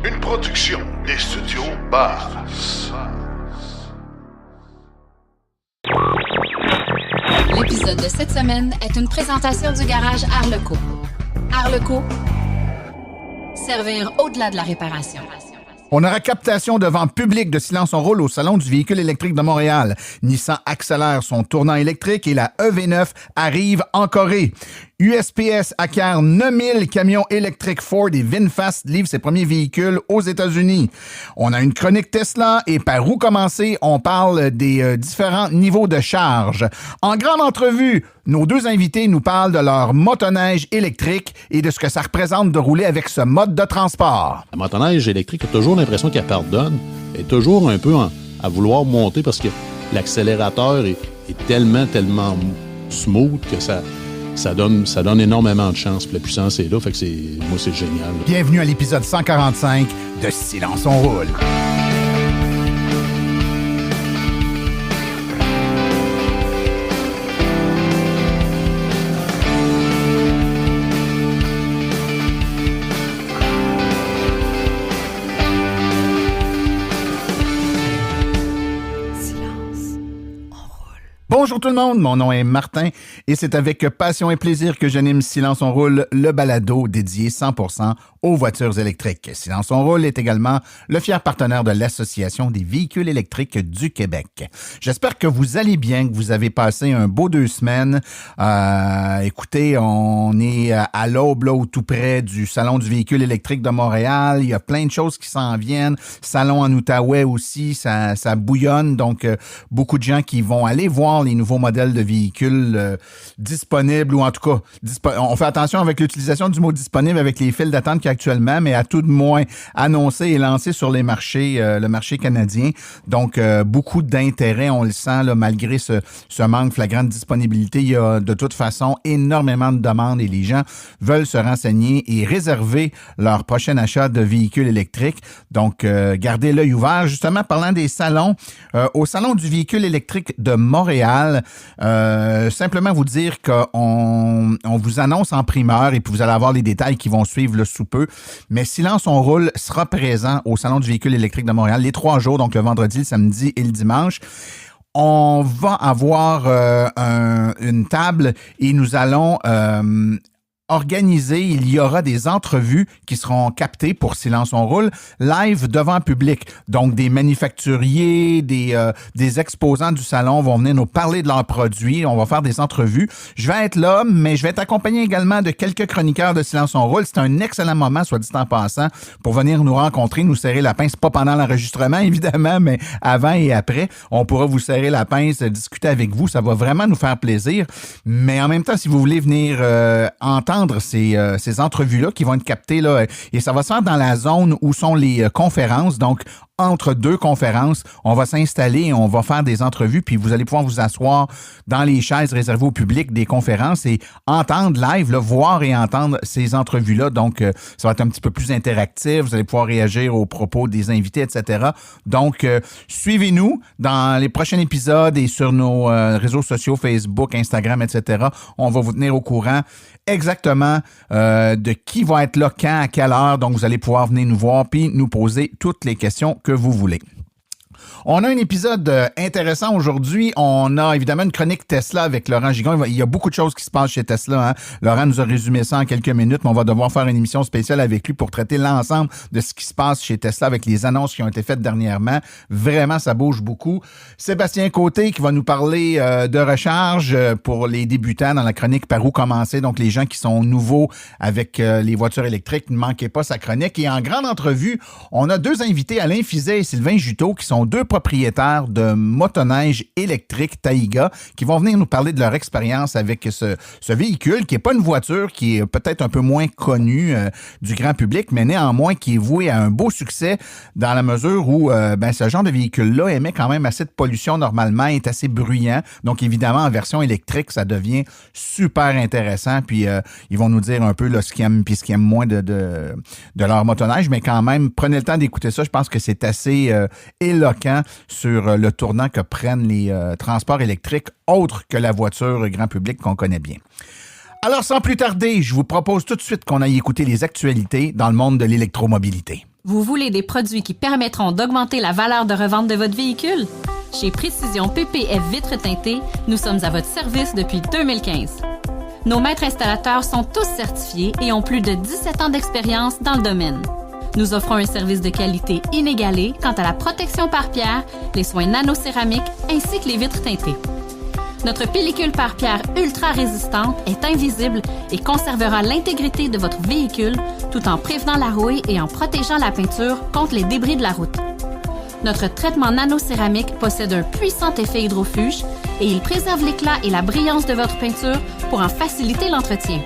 Une production des studios Bass. L'épisode de cette semaine est une présentation du garage Arleco. Arleco, servir au-delà de la réparation. On aura captation de vente publique de Silence on roule au Salon du véhicule électrique de Montréal. Nissan accélère son tournant électrique et la EV9 arrive en Corée. USPS acquiert 9000 camions électriques Ford et VinFast livrent ses premiers véhicules aux États-Unis. On a une chronique Tesla et par où commencer? On parle des différents niveaux de charge. En grande entrevue, nos deux invités nous parlent de leur motoneige électrique et de ce que ça représente de rouler avec ce mode de transport. La motoneige électrique a toujours l'impression qu'elle pardonne. Elle est toujours un peu à vouloir monter parce que l'accélérateur est tellement smooth que ça donne énormément de chance. Puis la puissance est là, fait que c'est génial. Bienvenue à l'épisode 145 de Silence on roule. Bonjour tout le monde, mon nom est Martin et c'est avec passion et plaisir que j'anime Silence on roule, le balado dédié 100% aux voitures électriques. Silence on roule est également le fier partenaire de l'Association des véhicules électriques du Québec. J'espère que vous allez bien, que vous avez passé un beau 2 semaines. Écoutez, on est à l'aube, là, tout près du Salon du véhicule électrique de Montréal. Il y a plein de choses qui s'en viennent. Salon en Outaouais aussi, ça bouillonne. Donc, beaucoup de gens qui vont aller voir les nouveaux modèles de véhicules disponibles ou en tout cas, on fait attention avec l'utilisation du mot disponible avec les files d'attente qu'il y a actuellement, mais à tout de moins annoncé et lancé sur les marchés, le marché canadien. Donc, beaucoup d'intérêt, on le sent, là, malgré ce manque flagrant de disponibilité. Il y a de toute façon énormément de demandes et les gens veulent se renseigner et réserver leur prochain achat de véhicules électriques. Donc, gardez l'œil ouvert. Justement, parlant des salons, au Salon du véhicule électrique de Montréal, simplement vous dire qu'on vous annonce en primeur et puis vous allez avoir les détails qui vont suivre là, sous peu. Mais Silence on roule sera présent au Salon du véhicule électrique de Montréal les 3 jours, donc le vendredi, le samedi et le dimanche. On va avoir une table et nous allons organisé, il y aura des entrevues qui seront captées pour Silence on roule live devant public. Donc, des manufacturiers, des exposants du salon vont venir nous parler de leurs produits. On va faire des entrevues. Je vais être là, mais je vais être accompagné également de quelques chroniqueurs de Silence on roule. C'est un excellent moment, soit dit en passant, pour venir nous rencontrer, nous serrer la pince. Pas pendant l'enregistrement, évidemment, mais avant et après. On pourra vous serrer la pince, discuter avec vous. Ça va vraiment nous faire plaisir. Mais en même temps, si vous voulez venir entendre ces entrevues-là qui vont être captées, là, et ça va se faire dans la zone où sont les conférences. Donc, entre 2 conférences, on va s'installer et on va faire des entrevues, puis vous allez pouvoir vous asseoir dans les chaises réservées au public des conférences et entendre live, là, voir et entendre ces entrevues-là. Donc, ça va être un petit peu plus interactif. Vous allez pouvoir réagir aux propos des invités, etc. Donc, suivez-nous dans les prochains épisodes et sur nos réseaux sociaux, Facebook, Instagram, etc. On va vous tenir au courant exactement de qui va être là, quand, à quelle heure. Donc, vous allez pouvoir venir nous voir puis nous poser toutes les questions que vous voulez. On a un épisode intéressant aujourd'hui. On a évidemment une chronique Tesla avec Laurent Gigon. Il y a beaucoup de choses qui se passent chez Tesla. Hein? Laurent nous a résumé ça en quelques minutes, mais on va devoir faire une émission spéciale avec lui pour traiter l'ensemble de ce qui se passe chez Tesla avec les annonces qui ont été faites dernièrement. Vraiment, ça bouge beaucoup. Sébastien Côté qui va nous parler de recharge pour les débutants dans la chronique Par où commencer. Donc, les gens qui sont nouveaux avec les voitures électriques, ne manquez pas sa chronique. Et en grande entrevue, on a 2 invités, Alain Fizet et Sylvain Juteau, qui sont 2 propriétaires de motoneige électrique Taiga qui vont venir nous parler de leur expérience avec ce véhicule qui n'est pas une voiture, qui est peut-être un peu moins connue du grand public, mais néanmoins qui est voué à un beau succès dans la mesure où ce genre de véhicule-là émet quand même assez de pollution normalement, est assez bruyant. Donc évidemment, en version électrique, ça devient super intéressant. Puis ils vont nous dire un peu là, ce qu'ils aiment puis ce qu'ils aiment moins de leur motoneige, mais quand même, prenez le temps d'écouter ça. Je pense que c'est assez éloquent sur le tournant que prennent les transports électriques autres que la voiture grand public qu'on connaît bien. Alors, sans plus tarder, je vous propose tout de suite qu'on aille écouter les actualités dans le monde de l'électromobilité. Vous voulez des produits qui permettront d'augmenter la valeur de revente de votre véhicule? Chez Précision PPF Vitres teintées, nous sommes à votre service depuis 2015. Nos maîtres installateurs sont tous certifiés et ont plus de 17 ans d'expérience dans le domaine. Nous offrons un service de qualité inégalé quant à la protection par pierre, les soins nanocéramiques ainsi que les vitres teintées. Notre pellicule par pierre ultra résistante est invisible et conservera l'intégrité de votre véhicule tout en prévenant la rouille et en protégeant la peinture contre les débris de la route. Notre traitement nanocéramique possède un puissant effet hydrofuge et il préserve l'éclat et la brillance de votre peinture pour en faciliter l'entretien.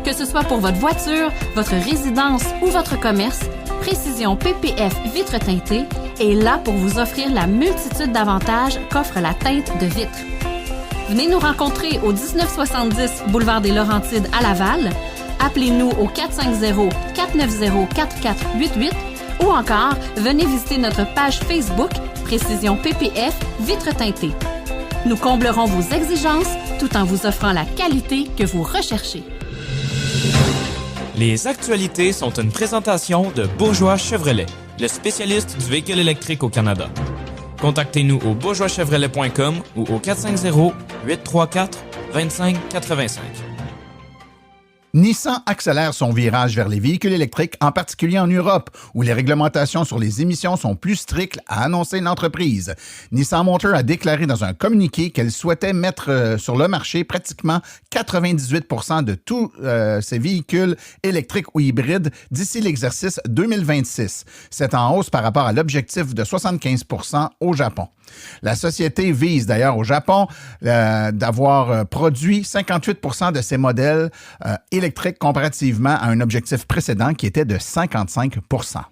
Que ce soit pour votre voiture, votre résidence ou votre commerce, Précision PPF Vitres teintées est là pour vous offrir la multitude d'avantages qu'offre la teinte de vitre. Venez nous rencontrer au 1970 boulevard des Laurentides à Laval. Appelez-nous au 450-490-4488 ou encore venez visiter notre page Facebook Précision PPF Vitres teintées. Nous comblerons vos exigences tout en vous offrant la qualité que vous recherchez. Les actualités sont une présentation de Bourgeois Chevrolet, le spécialiste du véhicule électrique au Canada. Contactez-nous au bourgeoischevrolet.com ou au 450-834-2585. Nissan accélère son virage vers les véhicules électriques, en particulier en Europe, où les réglementations sur les émissions sont plus strictes, a annoncé l'entreprise. Nissan Motor a déclaré dans un communiqué qu'elle souhaitait mettre sur le marché pratiquement 98% de tous ses véhicules électriques ou hybrides d'ici l'exercice 2026. C'est en hausse par rapport à l'objectif de 75% au Japon. La société vise d'ailleurs au Japon d'avoir produit 58% de ses modèles électriques comparativement à un objectif précédent qui était de 55%.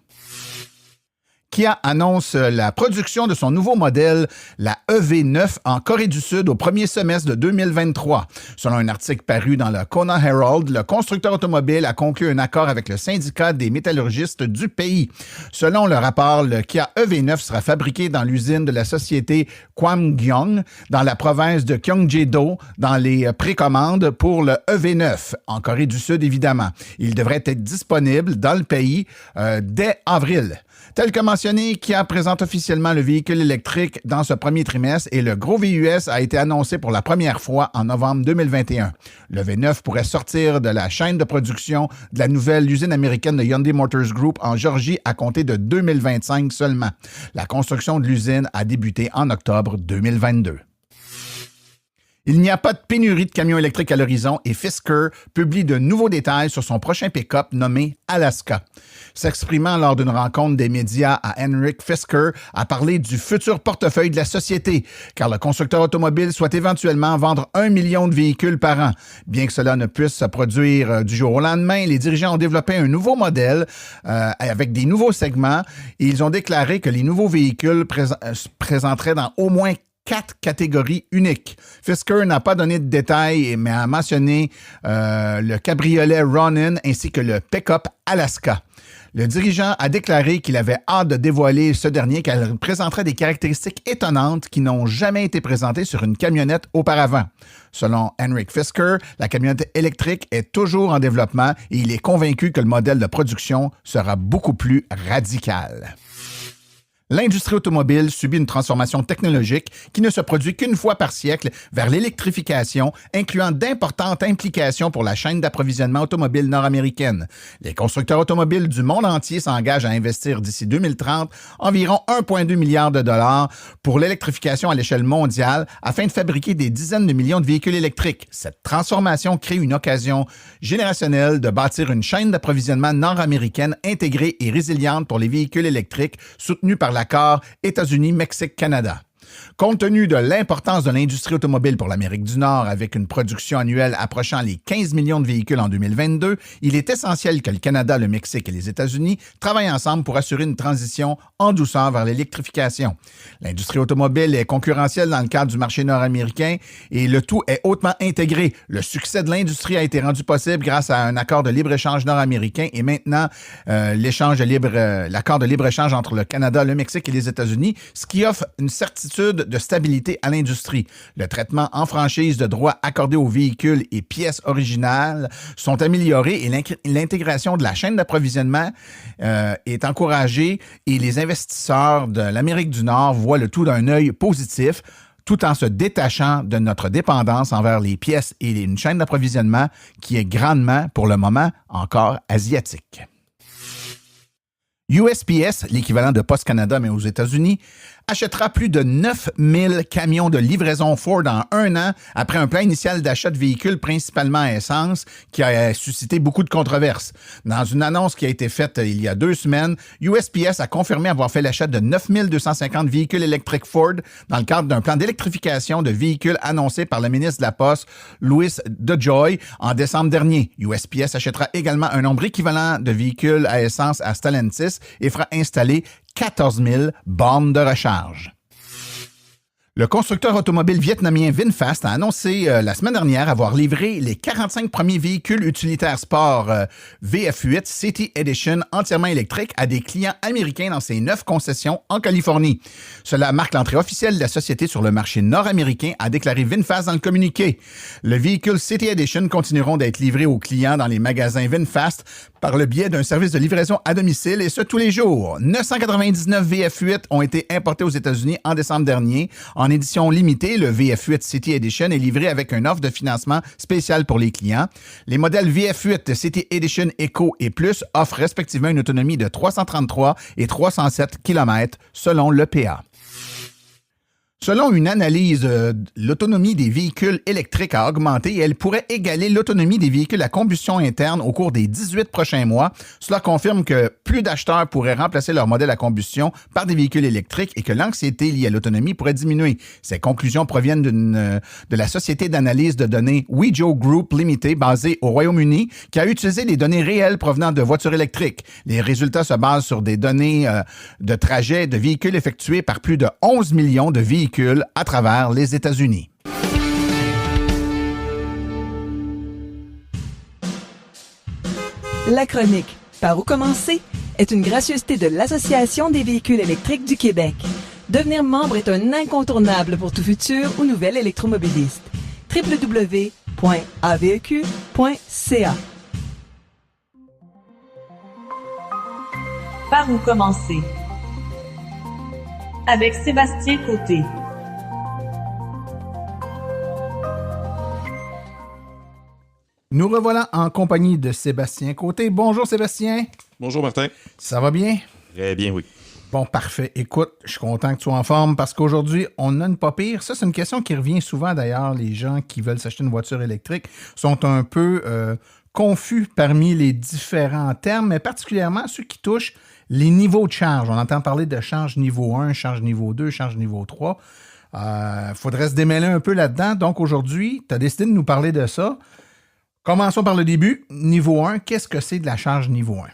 Kia annonce la production de son nouveau modèle, la EV9, en Corée du Sud au premier semestre de 2023. Selon un article paru dans le Kona Herald, le constructeur automobile a conclu un accord avec le syndicat des métallurgistes du pays. Selon le rapport, le Kia EV9 sera fabriqué dans l'usine de la société Kwanggyong, dans la province de Gyeonggi-do, dans les précommandes pour le EV9, en Corée du Sud évidemment. Il devrait être disponible dans le pays dès avril. Tel que mentionné, Kia présente officiellement le véhicule électrique dans ce premier trimestre et le gros VUS a été annoncé pour la première fois en novembre 2021. Le V9 pourrait sortir de la chaîne de production de la nouvelle usine américaine de Hyundai Motors Group en Géorgie à compter de 2025 seulement. La construction de l'usine a débuté en octobre 2022. Il n'y a pas de pénurie de camions électriques à l'horizon et Fisker publie de nouveaux détails sur son prochain pick-up nommé Alaska. S'exprimant lors d'une rencontre des médias à Henrik, Fisker a parlé du futur portefeuille de la société, car le constructeur automobile souhaite éventuellement vendre 1 million de véhicules par an. Bien que cela ne puisse se produire du jour au lendemain, les dirigeants ont développé un nouveau modèle avec des nouveaux segments et ils ont déclaré que les nouveaux véhicules présenteraient dans au moins 4 catégories uniques. Fisker n'a pas donné de détails, mais a mentionné le cabriolet Ronin ainsi que le pick-up Alaska. Le dirigeant a déclaré qu'il avait hâte de dévoiler ce dernier car il présenterait des caractéristiques étonnantes qui n'ont jamais été présentées sur une camionnette auparavant. Selon Henrik Fisker, la camionnette électrique est toujours en développement et il est convaincu que le modèle de production sera beaucoup plus radical. L'industrie automobile subit une transformation technologique qui ne se produit qu'une fois par siècle vers l'électrification, incluant d'importantes implications pour la chaîne d'approvisionnement automobile nord-américaine. Les constructeurs automobiles du monde entier s'engagent à investir d'ici 2030 environ 1,2 milliard de dollars pour l'électrification à l'échelle mondiale afin de fabriquer des dizaines de millions de véhicules électriques. Cette transformation crée une occasion générationnelle de bâtir une chaîne d'approvisionnement nord-américaine intégrée et résiliente pour les véhicules électriques soutenue par l'accord États-Unis-Mexique-Canada. Compte tenu de l'importance de l'industrie automobile pour l'Amérique du Nord, avec une production annuelle approchant les 15 millions de véhicules en 2022, il est essentiel que le Canada, le Mexique et les États-Unis travaillent ensemble pour assurer une transition en douceur vers l'électrification. L'industrie automobile est concurrentielle dans le cadre du marché nord-américain et le tout est hautement intégré. Le succès de l'industrie a été rendu possible grâce à un accord de libre-échange nord-américain et maintenant l'accord de libre-échange entre le Canada, le Mexique et les États-Unis, ce qui offre une certitude étude de stabilité à l'industrie. Le traitement en franchise de droits accordés aux véhicules et pièces originales sont améliorés et l'intégration de la chaîne d'approvisionnement est encouragée et les investisseurs de l'Amérique du Nord voient le tout d'un œil positif, tout en se détachant de notre dépendance envers les pièces et une chaîne d'approvisionnement qui est grandement, pour le moment, encore asiatique. USPS, l'équivalent de Post Canada mais aux États-Unis, achètera plus de 9000 camions de livraison Ford en 1 an après un plan initial d'achat de véhicules principalement à essence qui a suscité beaucoup de controverses. Dans une annonce qui a été faite il y a 2 semaines, USPS a confirmé avoir fait l'achat de 9250 véhicules électriques Ford dans le cadre d'un plan d'électrification de véhicules annoncé par le ministre de la Poste, Louis DeJoy, en décembre dernier. USPS achètera également un nombre équivalent de véhicules à essence à Stellantis et fera installer 14 000 bornes de recharge. Le constructeur automobile vietnamien VinFast a annoncé la semaine dernière avoir livré les 45 premiers véhicules utilitaires sport VF8 City Edition entièrement électriques à des clients américains dans ses 9 concessions en Californie. Cela marque l'entrée officielle de la société sur le marché nord-américain, a déclaré VinFast dans le communiqué. Le véhicule City Edition continueront d'être livrés aux clients dans les magasins VinFast par le biais d'un service de livraison à domicile, et ce tous les jours. 999 VF8 ont été importés aux États-Unis en décembre dernier. En édition limitée, le VF8 City Edition est livré avec une offre de financement spéciale pour les clients. Les modèles VF8 City Edition Eco et Plus offrent respectivement une autonomie de 333 et 307 km selon l'EPA. Selon une analyse, l'autonomie des véhicules électriques a augmenté et elle pourrait égaler l'autonomie des véhicules à combustion interne au cours des 18 prochains mois. Cela confirme que plus d'acheteurs pourraient remplacer leur modèle à combustion par des véhicules électriques et que l'anxiété liée à l'autonomie pourrait diminuer. Ces conclusions proviennent de la société d'analyse de données Wejo Group Limited, basée au Royaume-Uni, qui a utilisé des données réelles provenant de voitures électriques. Les résultats se basent sur des données de trajets de véhicules effectués par plus de 11 millions de véhicules à travers les États-Unis. La chronique « Par où commencer ?» est une gracieuseté de l'Association des véhicules électriques du Québec. Devenir membre est un incontournable pour tout futur ou nouvel électromobiliste. www.aveq.ca. Par où commencer? Avec Sébastien Côté. Nous revoilà en compagnie de Sébastien Côté. Bonjour Sébastien. Bonjour Martin. Ça va bien? Très bien, oui. Bon, parfait. Écoute, je suis content que tu sois en forme parce qu'aujourd'hui, on a une pas pire. Ça, c'est une question qui revient souvent d'ailleurs. Les gens qui veulent s'acheter une voiture électrique sont un peu confus parmi les différents termes, mais particulièrement ceux qui touchent les niveaux de charge. On entend parler de charge niveau 1, charge niveau 2, charge niveau 3. Faudrait se démêler un peu là-dedans. Donc aujourd'hui, tu as décidé de nous parler de ça. Commençons par le début. Niveau 1, qu'est-ce que c'est de la charge niveau 1?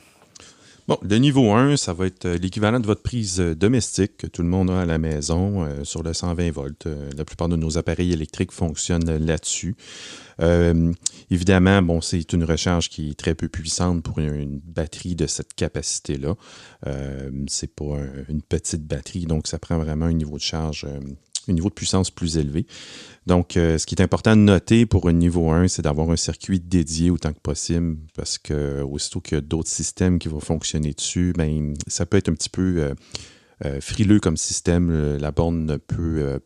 Bon, le niveau 1, ça va être l'équivalent de votre prise domestique que tout le monde a à la maison sur le 120 volts. La plupart de nos appareils électriques fonctionnent là-dessus. Évidemment, bon, c'est une recharge qui est très peu puissante pour une batterie de cette capacité-là. C'est pas une petite batterie, donc ça prend vraiment un niveau de charge, un niveau de puissance plus élevé. Donc, ce qui est important de noter pour un niveau 1, c'est d'avoir un circuit dédié autant que possible, parce que aussitôt qu'il y a d'autres systèmes qui vont fonctionner dessus, bien, ça peut être un petit peu frileux comme système. La borne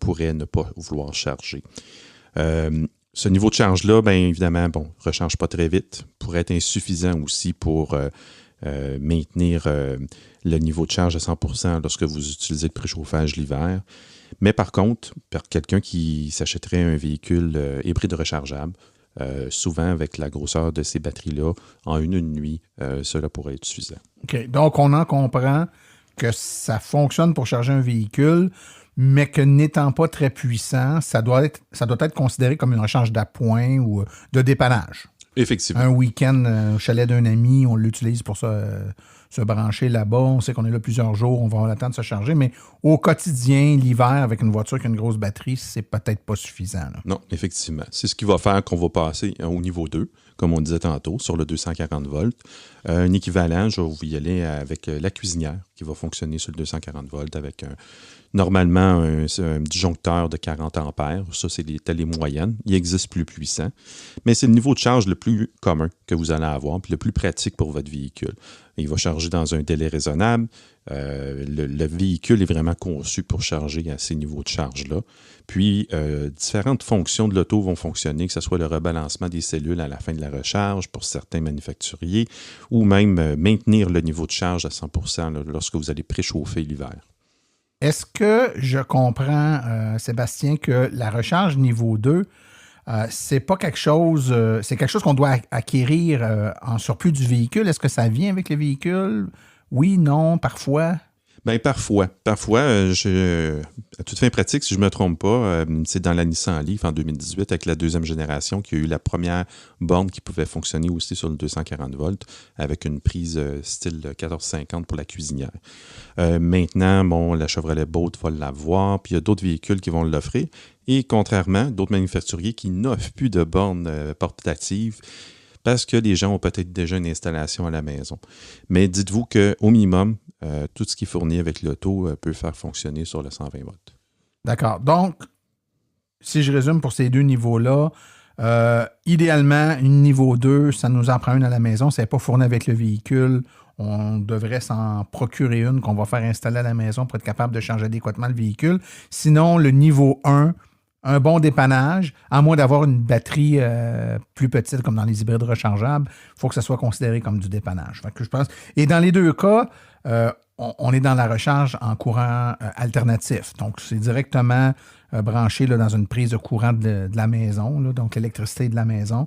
pourrait ne pas vouloir charger. Ce niveau de charge-là, bien évidemment, ne recharge pas très vite, pourrait être insuffisant aussi pour maintenir le niveau de charge à 100% lorsque vous utilisez le préchauffage l'hiver. Mais par contre, pour quelqu'un qui s'achèterait un véhicule hybride rechargeable, souvent avec la grosseur de ces batteries-là, en une nuit, cela pourrait être suffisant. OK. Donc, on en comprend que ça fonctionne pour charger un véhicule, mais que n'étant pas très puissant, ça doit être considéré comme une recharge d'appoint ou de dépannage. Effectivement. Un week-end au chalet d'un ami, on l'utilise pour ça, se brancher là-bas. On sait qu'on est là plusieurs jours, on va avoir le temps de se charger, mais au quotidien, l'hiver, avec une voiture qui a une grosse batterie, c'est peut-être pas suffisant. Là. Non, effectivement. C'est ce qui va faire qu'on va passer au niveau 2, comme on disait tantôt, sur le 240 volts. Un équivalent, je vais vous y aller avec la cuisinière, qui va fonctionner sur le 240 volts avec normalement un disjoncteur de 40 ampères. Ça, c'est les moyennes. Il existe plus puissant. Mais c'est le niveau de charge le plus commun que vous allez avoir puis le plus pratique pour votre véhicule. Il va charger dans un délai raisonnable. Le véhicule est vraiment conçu pour charger à ces niveaux de charge-là. Puis, différentes fonctions de l'auto vont fonctionner, que ce soit le rebalancement des cellules à la fin de la recharge pour certains manufacturiers ou même maintenir le niveau de charge à 100% là, lorsque vous allez préchauffer l'hiver. Est-ce que je comprends, Sébastien, que la recharge niveau 2, c'est pas quelque chose, c'est quelque chose qu'on doit acquérir en surplus du véhicule? Est-ce que ça vient avec le véhicule? Oui, non, parfois? Bien, parfois. Parfois, à toute fin pratique, si je ne me trompe pas, c'est dans la Nissan Leaf en 2018, avec la deuxième génération, qu'il y a eu la première borne qui pouvait fonctionner aussi sur le 240 volts, avec une prise style 1450 pour la cuisinière. Maintenant, bon, la Chevrolet Bolt va l'avoir, puis il y a d'autres véhicules qui vont l'offrir. Et contrairement, d'autres manufacturiers qui n'offrent plus de bornes portatives, parce que les gens ont peut-être déjà une installation à la maison. Mais dites-vous qu'au minimum, tout ce qui est fourni avec l'auto peut faire fonctionner sur le 120 volts. D'accord. Donc, si je résume pour ces deux niveaux-là, idéalement, une niveau 2, ça nous en prend une à la maison. Ça n'est pas fourni avec le véhicule. On devrait s'en procurer une qu'on va faire installer à la maison pour être capable de changer adéquatement le véhicule. Sinon, le niveau 1, un bon dépannage, à moins d'avoir une batterie plus petite comme dans les hybrides rechargeables, il faut que ça soit considéré comme du dépannage. Fait que je pense. Et dans les deux cas, on est dans la recharge en courant alternatif. Donc, c'est directement branché là, dans une prise de courant de la maison, là, donc l'électricité de la maison.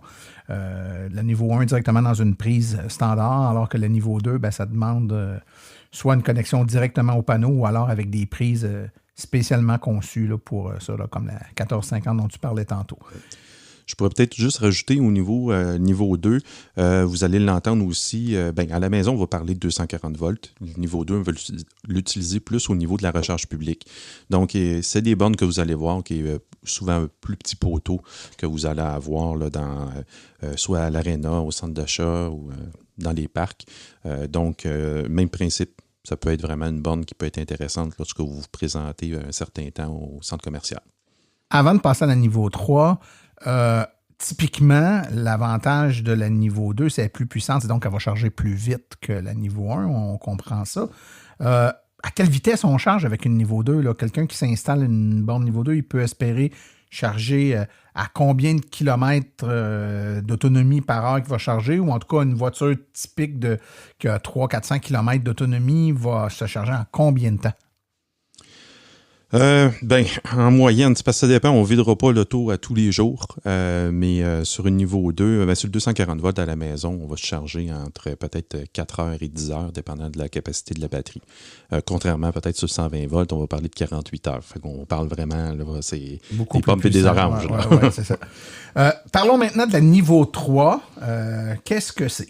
Le niveau 1 directement dans une prise standard, alors que le niveau 2, ben, ça demande soit une connexion directement au panneau ou alors avec des prises spécialement conçues là, pour ça, là, comme la 1450 dont tu parlais tantôt. Je pourrais peut-être juste rajouter au niveau 2, vous allez l'entendre aussi, à la maison, on va parler de 240 volts. Le niveau 2, on va l'utiliser plus au niveau de la recharge publique. Donc, c'est des bornes que vous allez voir qui est souvent un plus petit poteau que vous allez avoir là, dans soit à l'aréna, au centre d'achat ou dans les parcs. Donc, même principe. Ça peut être vraiment une borne qui peut être intéressante lorsque vous vous présentez un certain temps au centre commercial. Avant de passer à la niveau 3, typiquement, l'avantage de la niveau 2, c'est qu'elle est plus puissante, c'est donc qu'elle va charger plus vite que la niveau 1, on comprend ça. À quelle vitesse on charge avec une niveau 2? Là? Quelqu'un qui s'installe une borne niveau 2, il peut espérer charger à combien de kilomètres d'autonomie par heure qu'il va charger, ou en tout cas une voiture typique qui a 300-400 kilomètres d'autonomie va se charger en combien de temps? En moyenne, parce que ça dépend, on ne videra pas l'auto à tous les jours, mais sur une niveau 2, sur le 240 volts à la maison, on va se charger entre peut-être 4 heures et 10 heures, dépendant de la capacité de la batterie. Contrairement peut-être sur 120 volts, on va parler de 48 heures. Fait qu'on parle vraiment, là, c'est beaucoup des pommes et des oranges. Ouais, c'est ça. Parlons maintenant de la niveau 3. Qu'est-ce que c'est?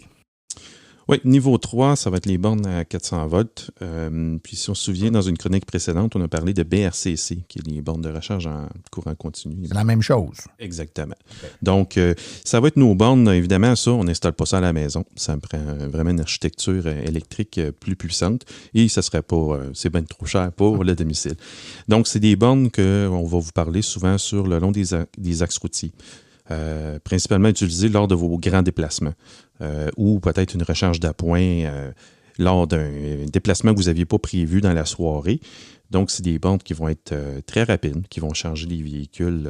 Oui, niveau 3, ça va être les bornes à 400 volts. Puis si on se souvient, dans une chronique précédente, on a parlé de BRCC, qui est les bornes de recharge en courant continu. C'est la même chose. Exactement. Okay. Donc, ça va être nos bornes. Évidemment, ça, on n'installe pas ça à la maison. Ça me prend vraiment une architecture électrique plus puissante. Et ça serait pas, c'est bien trop cher pour le domicile. Donc, c'est des bornes qu'on va vous parler souvent sur le long des axes routiers. Principalement utilisées lors de vos grands déplacements. Ou peut-être une recharge d'appoint lors d'un déplacement que vous n'aviez pas prévu dans la soirée. Donc, c'est des bornes qui vont être très rapides, qui vont charger les véhicules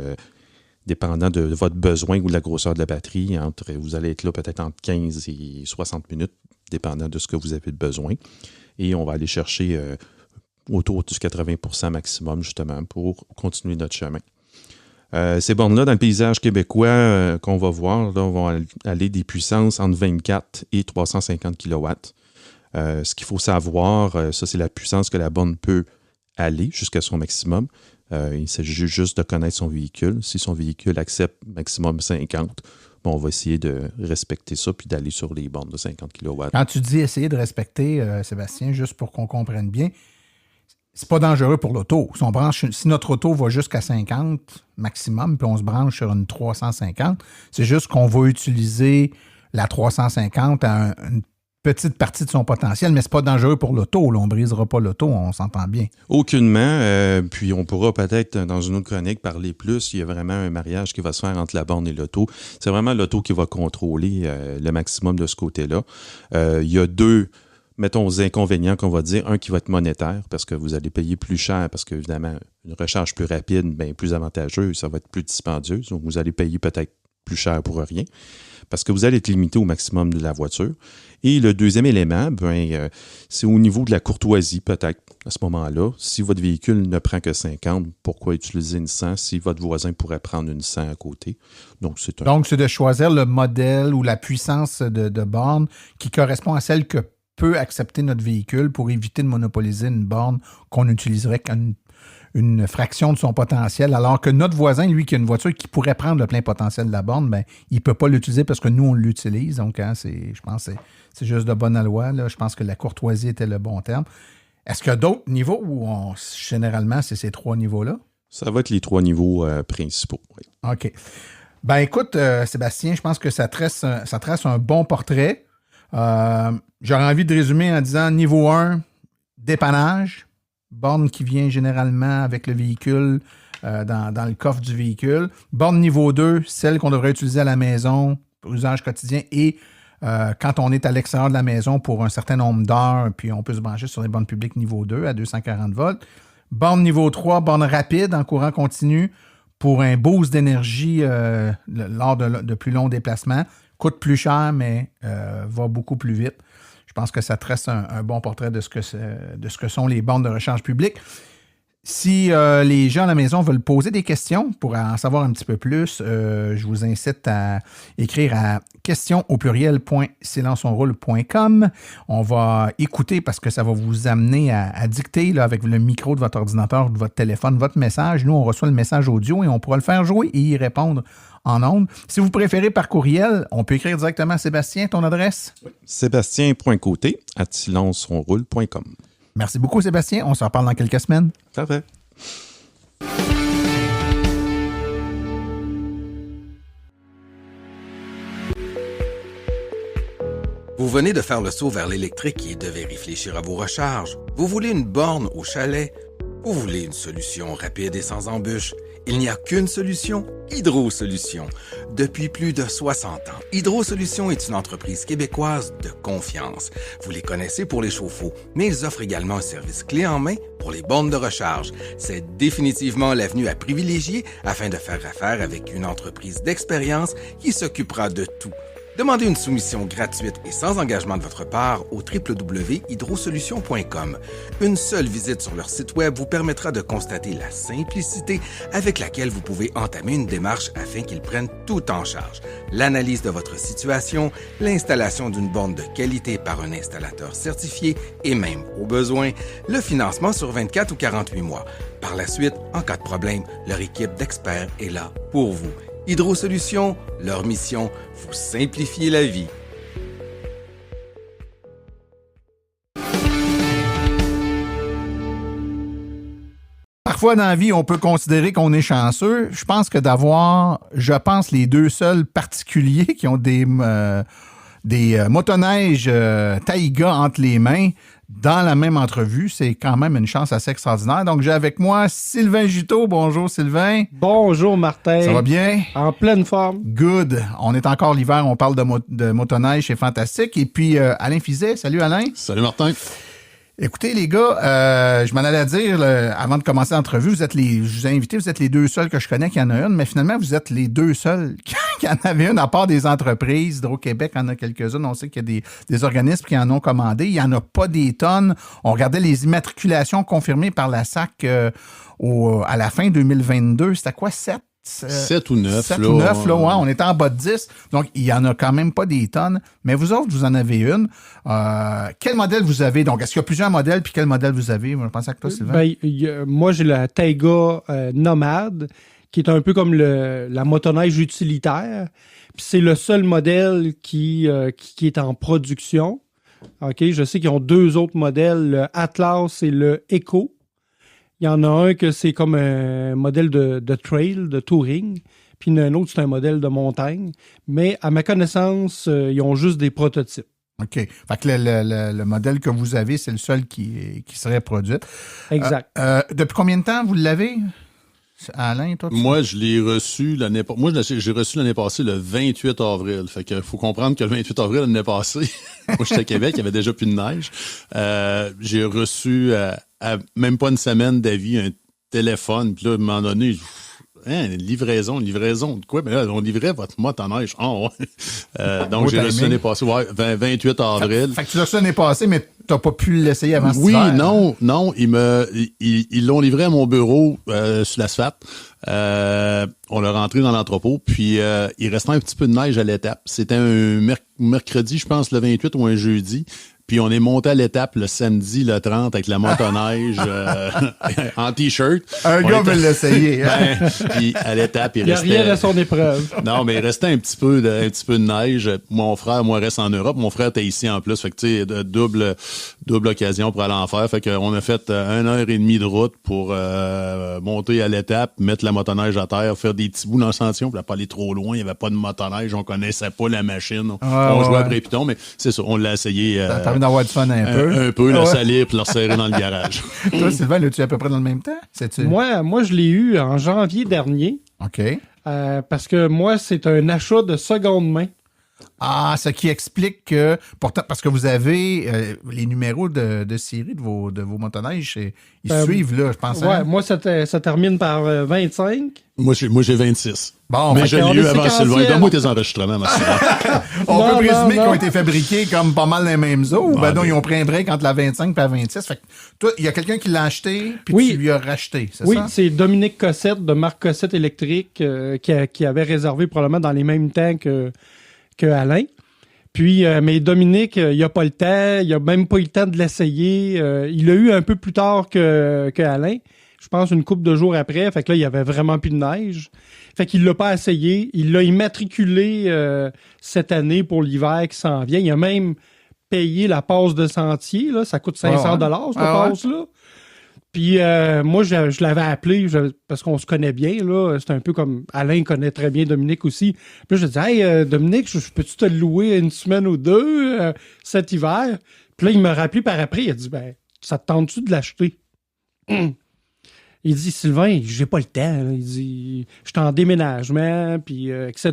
dépendant de votre besoin ou de la grosseur de la batterie. Vous allez être là peut-être entre 15 et 60 minutes, dépendant de ce que vous avez besoin. Et on va aller chercher autour du 80% maximum, justement, pour continuer notre chemin. Ces bornes-là, dans le paysage québécois qu'on va voir, là, vont aller des puissances entre 24 et 350 kW. Ce qu'il faut savoir, ça, c'est la puissance que la borne peut aller jusqu'à son maximum. Il s'agit juste de connaître son véhicule. Si son véhicule accepte maximum 50, on va essayer de respecter ça puis d'aller sur les bornes de 50 kW. Quand tu dis essayer de respecter, Sébastien, juste pour qu'on comprenne bien, c'est pas dangereux pour l'auto. Si notre auto va jusqu'à 50 maximum, puis on se branche sur une 350, c'est juste qu'on va utiliser la 350 à une petite partie de son potentiel, mais c'est pas dangereux pour l'auto. Là, on brisera pas l'auto, on s'entend bien. Aucunement. Puis on pourra peut-être, dans une autre chronique, parler plus. Il y a vraiment un mariage qui va se faire entre la borne et l'auto. C'est vraiment l'auto qui va contrôler le maximum de ce côté-là. Il y a deux, mettons, inconvénients qu'on va dire. Un qui va être monétaire, parce que vous allez payer plus cher, parce qu'évidemment, une recharge plus rapide, bien plus avantageuse, ça va être plus dispendieuse. Donc, vous allez payer peut-être plus cher pour rien, parce que vous allez être limité au maximum de la voiture. Et le deuxième élément, c'est au niveau de la courtoisie, peut-être, à ce moment-là. Si votre véhicule ne prend que 50, pourquoi utiliser une 100 si votre voisin pourrait prendre une 100 à côté? Donc, c'est de choisir le modèle ou la puissance de borne qui correspond à celle que peut accepter notre véhicule pour éviter de monopoliser une borne qu'on utiliserait une fraction de son potentiel, alors que notre voisin, lui, qui a une voiture qui pourrait prendre le plein potentiel de la borne, ben, il ne peut pas l'utiliser parce que nous, on l'utilise. Donc, je pense que c'est juste de bonne loi. Là. Je pense que la courtoisie était le bon terme. Est-ce qu'il y a d'autres niveaux ou généralement, c'est ces 3 niveaux-là? Ça va être les 3 niveaux principaux, oui. OK. Ben écoute, Sébastien, je pense que ça trace un bon portrait. J'aurais envie de résumer en disant niveau 1, dépannage. Borne qui vient généralement avec le véhicule dans le coffre du véhicule. Borne niveau 2, celle qu'on devrait utiliser à la maison pour usage quotidien et quand on est à l'extérieur de la maison pour un certain nombre d'heures, puis on peut se brancher sur les bornes publiques niveau 2 à 240 volts. Borne niveau 3, borne rapide en courant continu pour un boost d'énergie lors de plus longs déplacements. Coûte plus cher, mais va beaucoup plus vite. Je pense que ça trace un bon portrait de ce que sont les bornes de recharge publique. Si les gens à la maison veulent poser des questions pour en savoir un petit peu plus, je vous incite à écrire à questions@silenceonroule.com. On va écouter parce que ça va vous amener à dicter là, avec le micro de votre ordinateur ou de votre téléphone votre message. Nous, on reçoit le message audio et on pourra le faire jouer et y répondre en ondes. Si vous préférez par courriel, on peut écrire directement à Sébastien, ton adresse? Oui. Sébastien.côté@silenceonroule.com. Merci beaucoup, Sébastien. On se reparle dans quelques semaines. Parfait. Vous venez de faire le saut vers l'électrique et devez réfléchir à vos recharges. Vous voulez une borne au chalet? Vous voulez une solution rapide et sans embûches? Il n'y a qu'une solution, Hydro-Solutions. Depuis plus de 60 ans, Hydro-Solutions est une entreprise québécoise de confiance. Vous les connaissez pour les chauffe-eau, mais ils offrent également un service clé en main pour les bornes de recharge. C'est définitivement l'avenue à privilégier afin de faire affaire avec une entreprise d'expérience qui s'occupera de tout. Demandez une soumission gratuite et sans engagement de votre part au www.hydrosolutions.com. Une seule visite sur leur site web vous permettra de constater la simplicité avec laquelle vous pouvez entamer une démarche afin qu'ils prennent tout en charge. L'analyse de votre situation, l'installation d'une borne de qualité par un installateur certifié et même, au besoin, le financement sur 24 ou 48 mois. Par la suite, en cas de problème, leur équipe d'experts est là pour vous. Hydro-Solutions, leur mission, vous simplifier la vie. Parfois dans la vie, on peut considérer qu'on est chanceux. Je pense que les deux seuls particuliers qui ont des motoneiges Taïga entre les mains dans la même entrevue, c'est quand même une chance assez extraordinaire. Donc, j'ai avec moi Sylvain Juteau. Bonjour, Sylvain. Bonjour, Martin. Ça va bien? En pleine forme. Good. On est encore l'hiver, on parle de motoneige, c'est fantastique. Et puis, Alain Fizet. Salut, Alain. Salut, Martin. Écoutez, les gars, je m'en allais dire, avant de commencer l'entrevue, je vous ai invité, vous êtes les deux seuls que je connais qui en a une, mais finalement, vous êtes les deux seuls qui en avaient une, à part des entreprises. Hydro-Québec en a quelques-unes. On sait qu'il y a des organismes qui en ont commandé. Il n'y en a pas des tonnes. On regardait les immatriculations confirmées par la SAC à la fin 2022. C'était quoi, 7 ou 9. 7 ou 9, là, ouais, on était en bas de 10. Donc, il n'y en a quand même pas des tonnes. Mais vous autres, vous en avez une. Quel modèle vous avez? Donc, est-ce qu'il y a plusieurs modèles? Puis quel modèle vous avez? Je pense à toi, Sylvain. Moi, j'ai la Taiga Nomade, qui est un peu comme la motoneige utilitaire. Puis c'est le seul modèle qui est en production. OK, je sais qu'ils ont deux autres modèles, le Atlas et le Echo. Il y en a un que c'est comme un modèle de trail, de touring. Puis un autre, c'est un modèle de montagne. Mais à ma connaissance, ils ont juste des prototypes. OK. Fait que le modèle que vous avez, c'est le seul qui serait produit. Exact. Depuis combien de temps vous l'avez, Alain, toi? Moi, je l'ai reçu j'ai reçu l'année passée le 28 avril. Fait que faut comprendre que le 28 avril l'année passée, moi j'étais à Québec, il y avait déjà plus de neige. J'ai reçu à même pas une semaine d'avis un téléphone, puis là, à un moment donné, une livraison de quoi? Mais là, on livrait votre motoneige. Oh, ouais. Donc, j'ai reçu l'année passée, 28 avril. Fait que tu l'as reçu l'année passée, mais t'as pas pu l'essayer avant cet hiver. Non. Ils l'ont livré à mon bureau sur l'asphalte. On l'a rentré dans l'entrepôt, puis il restait un petit peu de neige à l'étape. C'était un mercredi, je pense, le 28 ou un jeudi. Puis on est monté à l'étape le samedi, le 30, avec la motoneige en T-shirt. Un gars veut l'essayer. Hein? Puis à l'étape, il restait... Il n'y a rien à son épreuve. Non, mais il restait un petit peu de neige. Mon frère, moi, reste en Europe. Mon frère était ici en plus. Fait que, tu sais, double occasion pour aller en faire. Fait qu'on a fait 1h30 de route pour monter à l'étape, mettre la motoneige à terre, faire des petits bouts dans le sentier. On voulait pas aller trop loin. Il n'y avait pas de motoneige. On connaissait pas la machine. On jouait après Python, mais c'est ça. On l'a essayé. D'avoir du fun un peu. Un peu, le salir puis le serrer dans le garage. Toi, Sylvain, l'as-tu à peu près dans le même temps? Moi, je l'ai eu en janvier dernier. OK. Parce que moi, c'est un achat de seconde main. Ah, ce qui explique que, pourtant, parce que vous avez les numéros de série de vos motoneiges, ils suivent, là, je pense. Ouais, hein? Moi, ça termine par 25. Moi, j'ai 26. Bon, mais je l'ai eu avant Sylvain. Donne-moi tes enregistrements, ma On peut présumer qu'ils ont été fabriqués comme pas mal les mêmes eaux. Ben non, ils ont pris un break entre la 25 et la 26. Fait que toi, il y a quelqu'un qui l'a acheté, puis tu lui as racheté, c'est ça? Oui, c'est Dominique Cossette de Marc Cossette Électrique qui avait réservé probablement dans les mêmes temps que Alain. Puis, mais Dominique, il n'a pas le temps, il n'a même pas eu le temps de l'essayer. Il l'a eu un peu plus tard que Alain. Je pense une couple de jours après. Fait que là, il y avait vraiment plus de neige. Fait qu'il l'a pas essayé. Il l'a immatriculé cette année pour l'hiver qui s'en vient. Il a même payé la passe de sentier. Là. Ça coûte 500 $, cette passe-là. Puis moi, je l'avais appelé parce qu'on se connaît bien. Là. C'est un peu comme Alain connaît très bien Dominique aussi. Puis là, je disais, hey, Dominique, peux-tu te louer une semaine ou deux cet hiver? Puis là, il m'a rappelé par après. Il a dit, ça te tente-tu de l'acheter? Il dit, Sylvain, j'ai pas le temps. Là. Il dit, je suis en déménagement, puis etc.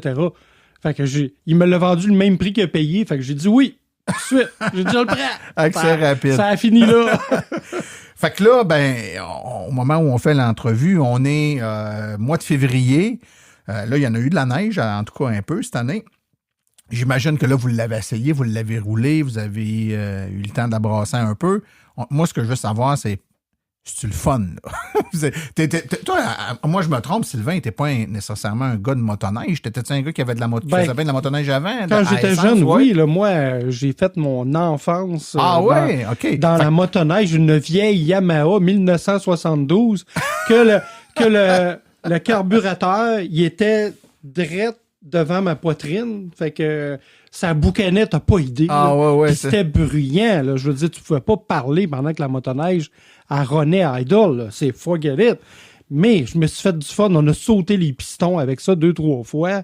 Fait que il me l'a vendu le même prix qu'il a payé. Fait que j'ai dit oui, tout de suite. J'ai dit, je le prends. Accès rapide. Ça a fini là. Fait que là, au moment où on fait l'entrevue, on est mois de février. Là, il y en a eu de la neige, en tout cas un peu cette année. J'imagine que là, vous l'avez essayé, vous l'avez roulé, vous avez eu le temps d'abrasser un peu. Moi, ce que je veux savoir, c'est-tu le fun, là? Toi, moi, je me trompe, Sylvain, t'es pas nécessairement un gars de motoneige. T'étais-tu un gars qui avait de la motoneige avant? Quand j'étais jeune, oui. Là, moi, j'ai fait mon enfance dans la motoneige, une vieille Yamaha 1972 que le carburateur, il était direct devant ma poitrine. Fait que ça boucanait, t'as pas idée. C'était bruyant. Là. Je veux dire, tu pouvais pas parler pendant que la motoneige ronnait à idle. C'est forget it. Mais je me suis fait du fun. On a sauté les pistons avec ça 2-3 fois.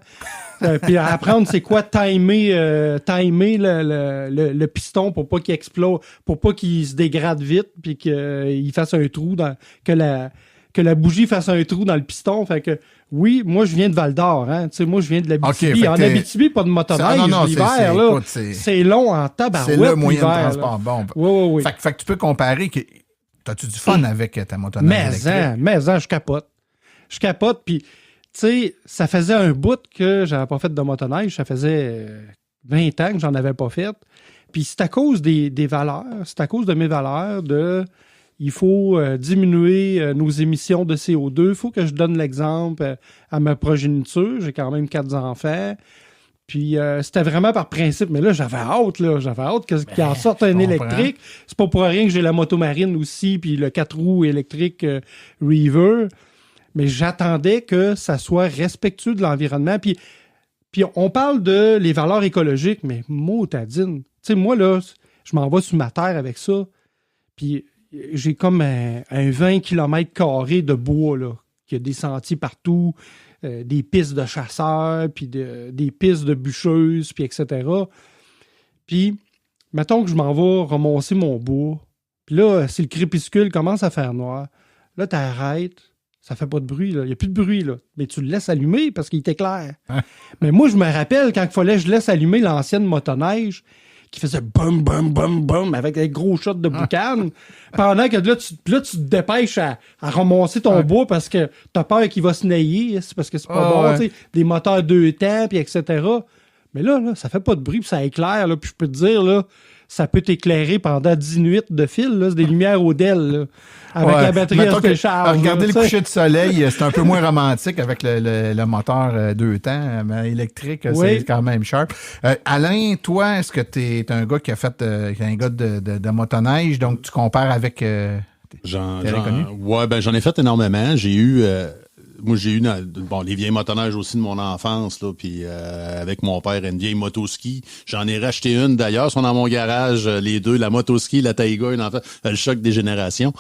Puis à apprendre c'est quoi timer le piston pour pas qu'il explose, pour pas qu'il se dégrade vite, puis qu'il fasse un trou que la bougie fasse un trou dans le piston. Fait que oui, moi je viens de Val-d'Or, hein. Tu sais, moi je viens de l'Abitibi. En Abitibi, pas de motoneige l'hiver, là. C'est long en tabarouette. C'est le moyen l'hiver, de transport. Bon. Oui. Fait que tu peux comparer que t'as-tu du fun avec ta motoneige électrique? Mais je capote. Puis, tu sais, ça faisait un bout que j'avais pas fait de motoneige. Ça faisait 20 ans que j'en avais pas fait. Puis c'est à cause des valeurs. C'est à cause de mes valeurs il faut diminuer nos émissions de CO2. Il faut que je donne l'exemple à ma progéniture. J'ai quand même 4 enfants. Puis c'était vraiment par principe. Mais là, j'avais hâte qu'il en sorte un électrique. C'est pas pour rien que j'ai la motomarine aussi, puis le 4 roues électrique Reaver. Mais j'attendais que ça soit respectueux de l'environnement. Puis on parle de les valeurs écologiques, mais motadine. Tu sais, moi, là, je m'en vais sous ma terre avec ça. Puis j'ai comme un 20 km² de bois, là, qui a des sentiers partout, des pistes de chasseurs, puis des pistes de bûcheuses, puis etc. Puis mettons que je m'en vais ramasser mon bois, puis là, si le crépuscule commence à faire noir, là, t'arrêtes, ça fait pas de bruit, là. Il n'y a plus de bruit, là. Mais tu le laisses allumer parce qu'il t'éclaire. Mais moi, je me rappelle quand il fallait que je laisse allumer l'ancienne motoneige qui faisait bum, bum, bum, bum avec des gros shots de boucan. Pendant que là, tu te dépêches à ramasser ton bois parce que t'as peur qu'il va se nailler, c'est parce que c'est pas bon, tu sais, des moteurs 2 temps, puis etc. Mais là, ça fait pas de bruit, puis ça éclaire, là, puis je peux te dire, là, ça peut t'éclairer pendant 10 nuits de fil, là, c'est des lumières au DEL, là, avec la batterie à se charge. Regarder le coucher de soleil, c'est un peu moins romantique avec le moteur 2 temps, mais électrique, c'est quand même sharp. Alain, toi, est-ce que t'es un gars qui a fait un gars de motoneige, donc tu compares avec j'en ai fait énormément. J'ai eu les vieilles motoneiges aussi de mon enfance, là, puis avec mon père, une vieille motoski. J'en ai racheté une d'ailleurs, sont dans mon garage, les deux, la motoski, la Taiga, le choc des générations.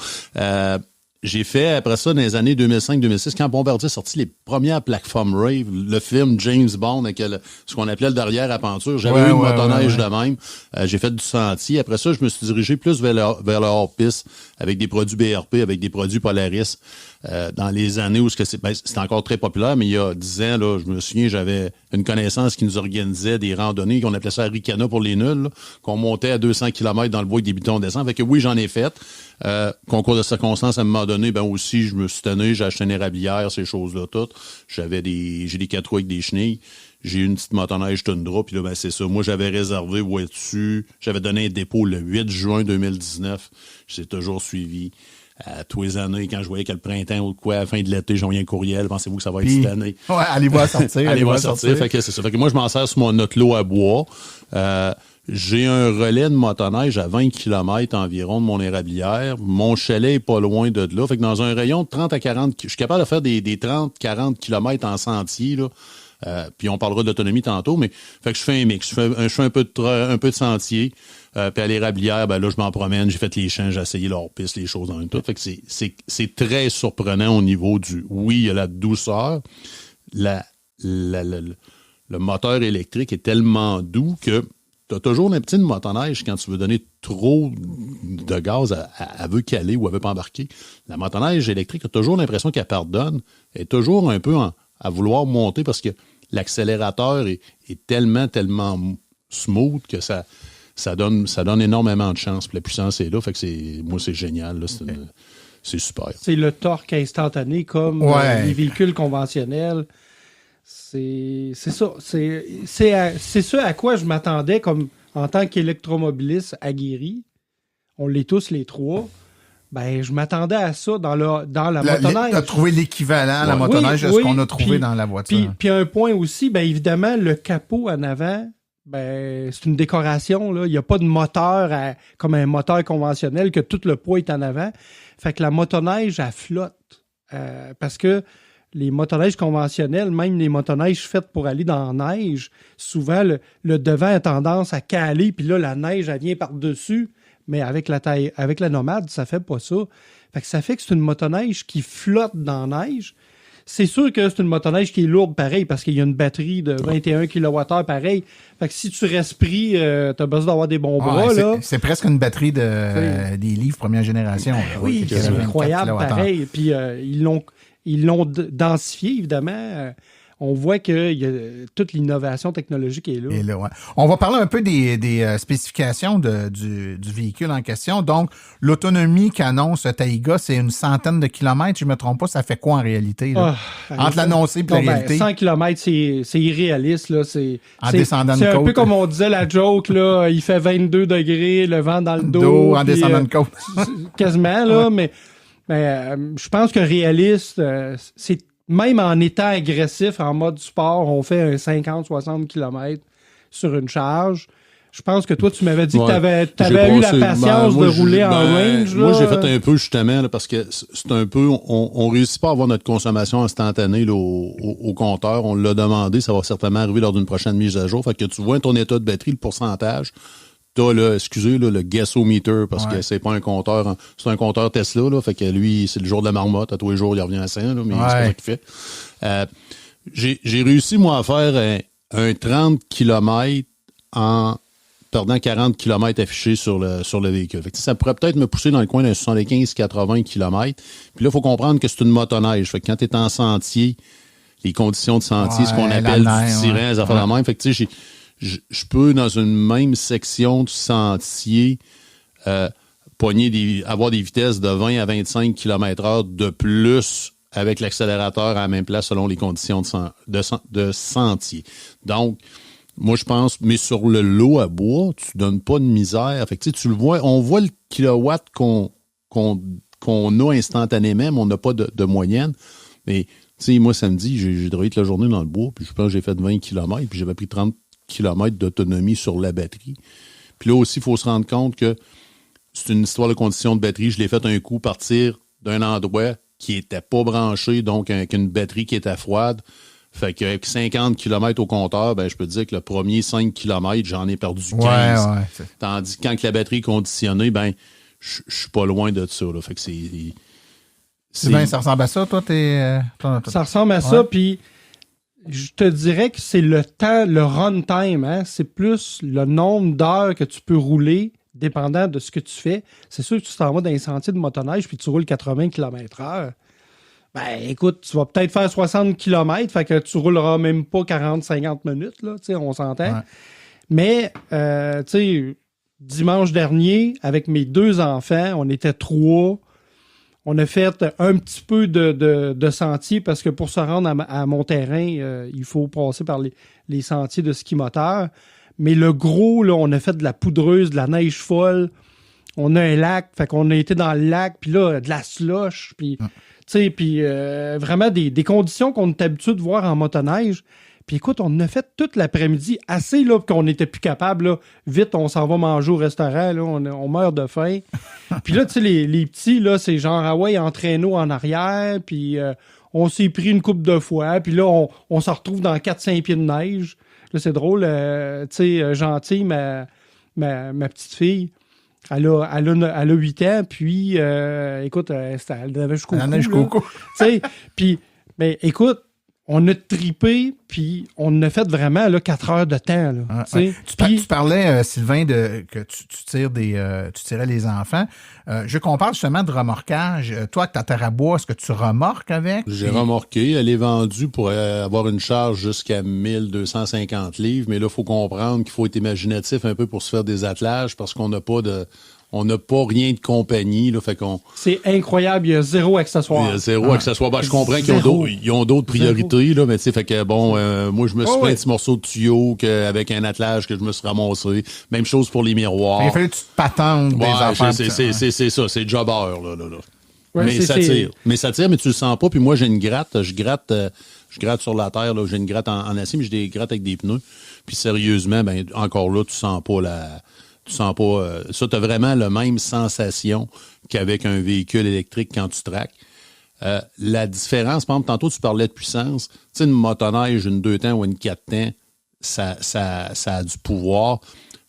J'ai fait, après ça, dans les années 2005-2006, quand Bombardier a sorti les premières plateformes Rave, le film James Bond, avec ce qu'on appelait le derrière à peinture, j'avais eu une motoneige de même. J'ai fait du sentier. Après ça, je me suis dirigé plus vers le hors-piste, avec des produits BRP, avec des produits Polaris. Dans les années où c'était encore très populaire, mais il y a 10 ans, là, je me souviens, j'avais une connaissance qui nous organisait des randonnées, qu'on appelait ça Ricana pour les nuls, là, qu'on montait à 200 km dans le bois avec des bitons descendants. Fait que oui, j'en ai fait. Concours de circonstances, à un moment donné, aussi, je me suis tanné, j'ai acheté une érablière, ces choses-là toutes. J'ai des 4 roues avec des chenilles. J'ai eu une petite motoneige Tundra, puis là, c'est ça. Moi, j'avais réservé dessus. J'avais donné un dépôt le 8 juin 2019. Je l'ai toujours suivi. Tous les années, quand je voyais que le printemps ou quoi, à la fin de l'été, j'envoyais un courriel, pensez-vous que ça va être cette année? Ouais, allez voir sortir. Allez voir sortir. Fait que c'est ça. Fait que moi, je m'en sers sur mon autolot à bois. J'ai un relais de motoneige à 20 km environ de mon érablière. Mon chalet est pas loin de là. Fait que dans un rayon de 30 à 40, je suis capable de faire des 30-40 km en sentier, là. Puis on parlera d'autonomie tantôt, mais fait que je fais un mix. Je fais un peu de sentier. Puis à l'érablière, là, je m'en promène, j'ai fait les champs, j'ai essayé leur piste, les choses dans une toute. Fait que c'est très surprenant au niveau il y a la douceur. Le moteur électrique est tellement doux que tu as toujours une petite motoneige quand tu veux donner trop de gaz, elle veut caler ou elle veut pas embarquer. La motoneige électrique a toujours l'impression qu'elle pardonne. Elle est toujours un peu à vouloir monter parce que l'accélérateur est tellement smooth que ça donne énormément de chance. Puis la puissance est là. Fait que c'est génial. Là. C'est super. C'est le torque instantané comme les véhicules conventionnels. C'est ça. C'est ce à quoi je m'attendais comme en tant qu'électromobiliste aguerri. On l'est tous les trois. Ben, je m'attendais à ça dans la motoneige. Tu as trouvé l'équivalent à la motoneige de ce qu'on a trouvé dans la voiture. Puis un point aussi, ben évidemment, le capot en avant, ben c'est une décoration. Là. Il n'y a pas de moteur comme un moteur conventionnel que tout le poids est en avant. Fait que la motoneige, elle flotte. Parce que les motoneiges conventionnels, même les motoneiges faites pour aller dans la neige, souvent le devant a tendance à caler, puis là, la neige, elle vient par-dessus. Mais avec la Nomade, ça fait pas ça. Fait que ça fait que c'est une motoneige qui flotte dans la neige. C'est sûr que c'est une motoneige qui est lourde pareil, parce qu'il y a une batterie de 21 kWh pareil. Fait que si tu restes pris, t'as besoin d'avoir des bons bras, là. C'est presque une batterie des livres première génération. Là. Oui, c'est incroyable pareil. Puis ils l'ont densifié, évidemment. On voit que toute l'innovation technologique est là. Et là, ouais. On va parler un peu des spécifications du véhicule en question. Donc, l'autonomie qu'annonce Taiga, c'est une centaine de kilomètres. Je ne me trompe pas, ça fait quoi en réalité? Là? Entre l'annoncé et la réalité? 100 km, c'est irréaliste. Là. En descendant de côte. C'est un peu comme on disait la joke, là, il fait 22 degrés, le vent dans le dos. En descendant de côte. Quasiment, là, mais je pense que réaliste, c'est même en étant agressif en mode sport, on fait un 50-60 km sur une charge. Je pense que toi, tu m'avais dit que tu avais eu la patience de rouler en range. Moi, j'ai fait un peu justement, là, parce que c'est un peu... On réussit pas à avoir notre consommation instantanée là, au compteur. On l'a demandé, ça va certainement arriver lors d'une prochaine mise à jour. Fait que tu vois ton état de batterie, le pourcentage. T'as le gasometer, parce que c'est pas un compteur, c'est un compteur Tesla, là, fait que lui, c'est le jour de la marmotte, à tous les jours, il revient à 100, là, mais c'est pas ça qu'il fait. J'ai réussi, moi, à faire un 30 km en perdant 40 km affichés sur le véhicule. Fait que ça pourrait peut-être me pousser dans le coin d'un 75-80 km. Puis là, il faut comprendre que c'est une motoneige. Fait que quand tu es en sentier, les conditions de sentier, ce qu'on appelle du terrain, les affaires de même. Fait que tu sais, je peux, dans une même section du sentier, avoir des vitesses de 20 à 25 km/h de plus avec l'accélérateur à la même place selon les conditions de sentier. Donc, moi, je pense, mais sur le lot à bois, tu donnes pas de misère. Fait que, tu le vois, on voit le kilowatt qu'on a instantanément, mais on n'a pas de moyenne. Mais, tu sais, moi, samedi, j'ai travaillé toute la journée dans le bois, puis je pense que j'ai fait 20 km, puis j'avais pris 30 km d'autonomie sur la batterie. Puis là aussi, il faut se rendre compte que c'est une histoire de conditions de batterie. Je l'ai fait un coup partir d'un endroit qui n'était pas branché, donc avec une batterie qui était froide. Fait qu'avec 50 km au compteur, ben, je peux te dire que le premier 5 km, j'en ai perdu 15. Ouais. Tandis que quand la batterie est conditionnée, ben, je suis pas loin de ça. Là. Fait que Sylvain, ça ressemble à ça, toi? Ça ressemble à ça, puis je te dirais que c'est le temps, le run time, hein? C'est plus le nombre d'heures que tu peux rouler, dépendant de ce que tu fais. C'est sûr que tu t'en vas dans un sentier de motoneige, puis tu roules 80 km/h. Ben, écoute, tu vas peut-être faire 60 km, fait que tu rouleras même pas 40-50 minutes, là, tu sais, on s'entend. Ouais. Mais, tu sais, dimanche dernier, avec mes 2 enfants, on était 3. On a fait un petit peu de sentier parce que pour se rendre à mon terrain, il faut passer par les sentiers de ski moteur. Mais le gros, là, on a fait de la poudreuse, de la neige folle. On a un lac, fait qu'on a été dans le lac, puis là, de la slush, puis... Tu sais, puis vraiment des conditions qu'on est habitué de voir en motoneige. Puis écoute, on a fait toute l'après-midi assez là qu'on n'était plus capable. Là. Vite, on s'en va manger au restaurant. Là, on meurt de faim. Puis là, tu sais, les petits, là, c'est genre, ah ouais, en traîneau en arrière. Puis on s'est pris une couple de fois. Puis là, on se retrouve dans 4-5 pieds de neige. Là, c'est drôle. Tu sais, Gentille, ma petite fille, elle a 8 ans, puis, écoute, elle avait jusqu'au cou. Tu sais, puis, mais écoute, on a trippé, puis on a fait vraiment là, 4 heures de temps. Là, tu parlais, Sylvain, que tu tirais les enfants. Je veux qu'on parle justement de remorquage. Toi, ta terre à bois, est-ce que tu remorques avec? J'ai remorqué. Elle est vendue pour avoir une charge jusqu'à 1250 livres. Mais là, il faut comprendre qu'il faut être imaginatif un peu pour se faire des attelages parce qu'on n'a pas rien de compagnie. Là, fait qu'on... C'est incroyable, il y a 0 accessoire. Il y a 0 accessoire. Ben, je comprends qu'ils ont d'autres priorités, là, mais tu sais, fait que bon, moi, je me suis pris un petit morceau de tuyau avec un attelage que je me suis ramassé. Même chose pour les miroirs. Il fallait que tu te patentes des affaires. C'est ça, c'est jobber, là. Ouais, mais ça tire. Mais ça tire, mais tu le sens pas. Puis moi, j'ai une gratte. Je gratte sur la terre, là. J'ai une gratte en acier, mais j'ai des grattes avec des pneus. Puis sérieusement, ben, encore là, tu sens pas ça, tu as vraiment la même sensation qu'avec un véhicule électrique quand tu traques. La différence, par exemple, tantôt tu parlais de puissance. Tu sais, une motoneige, une 2 temps ou une 4 temps, ça a du pouvoir.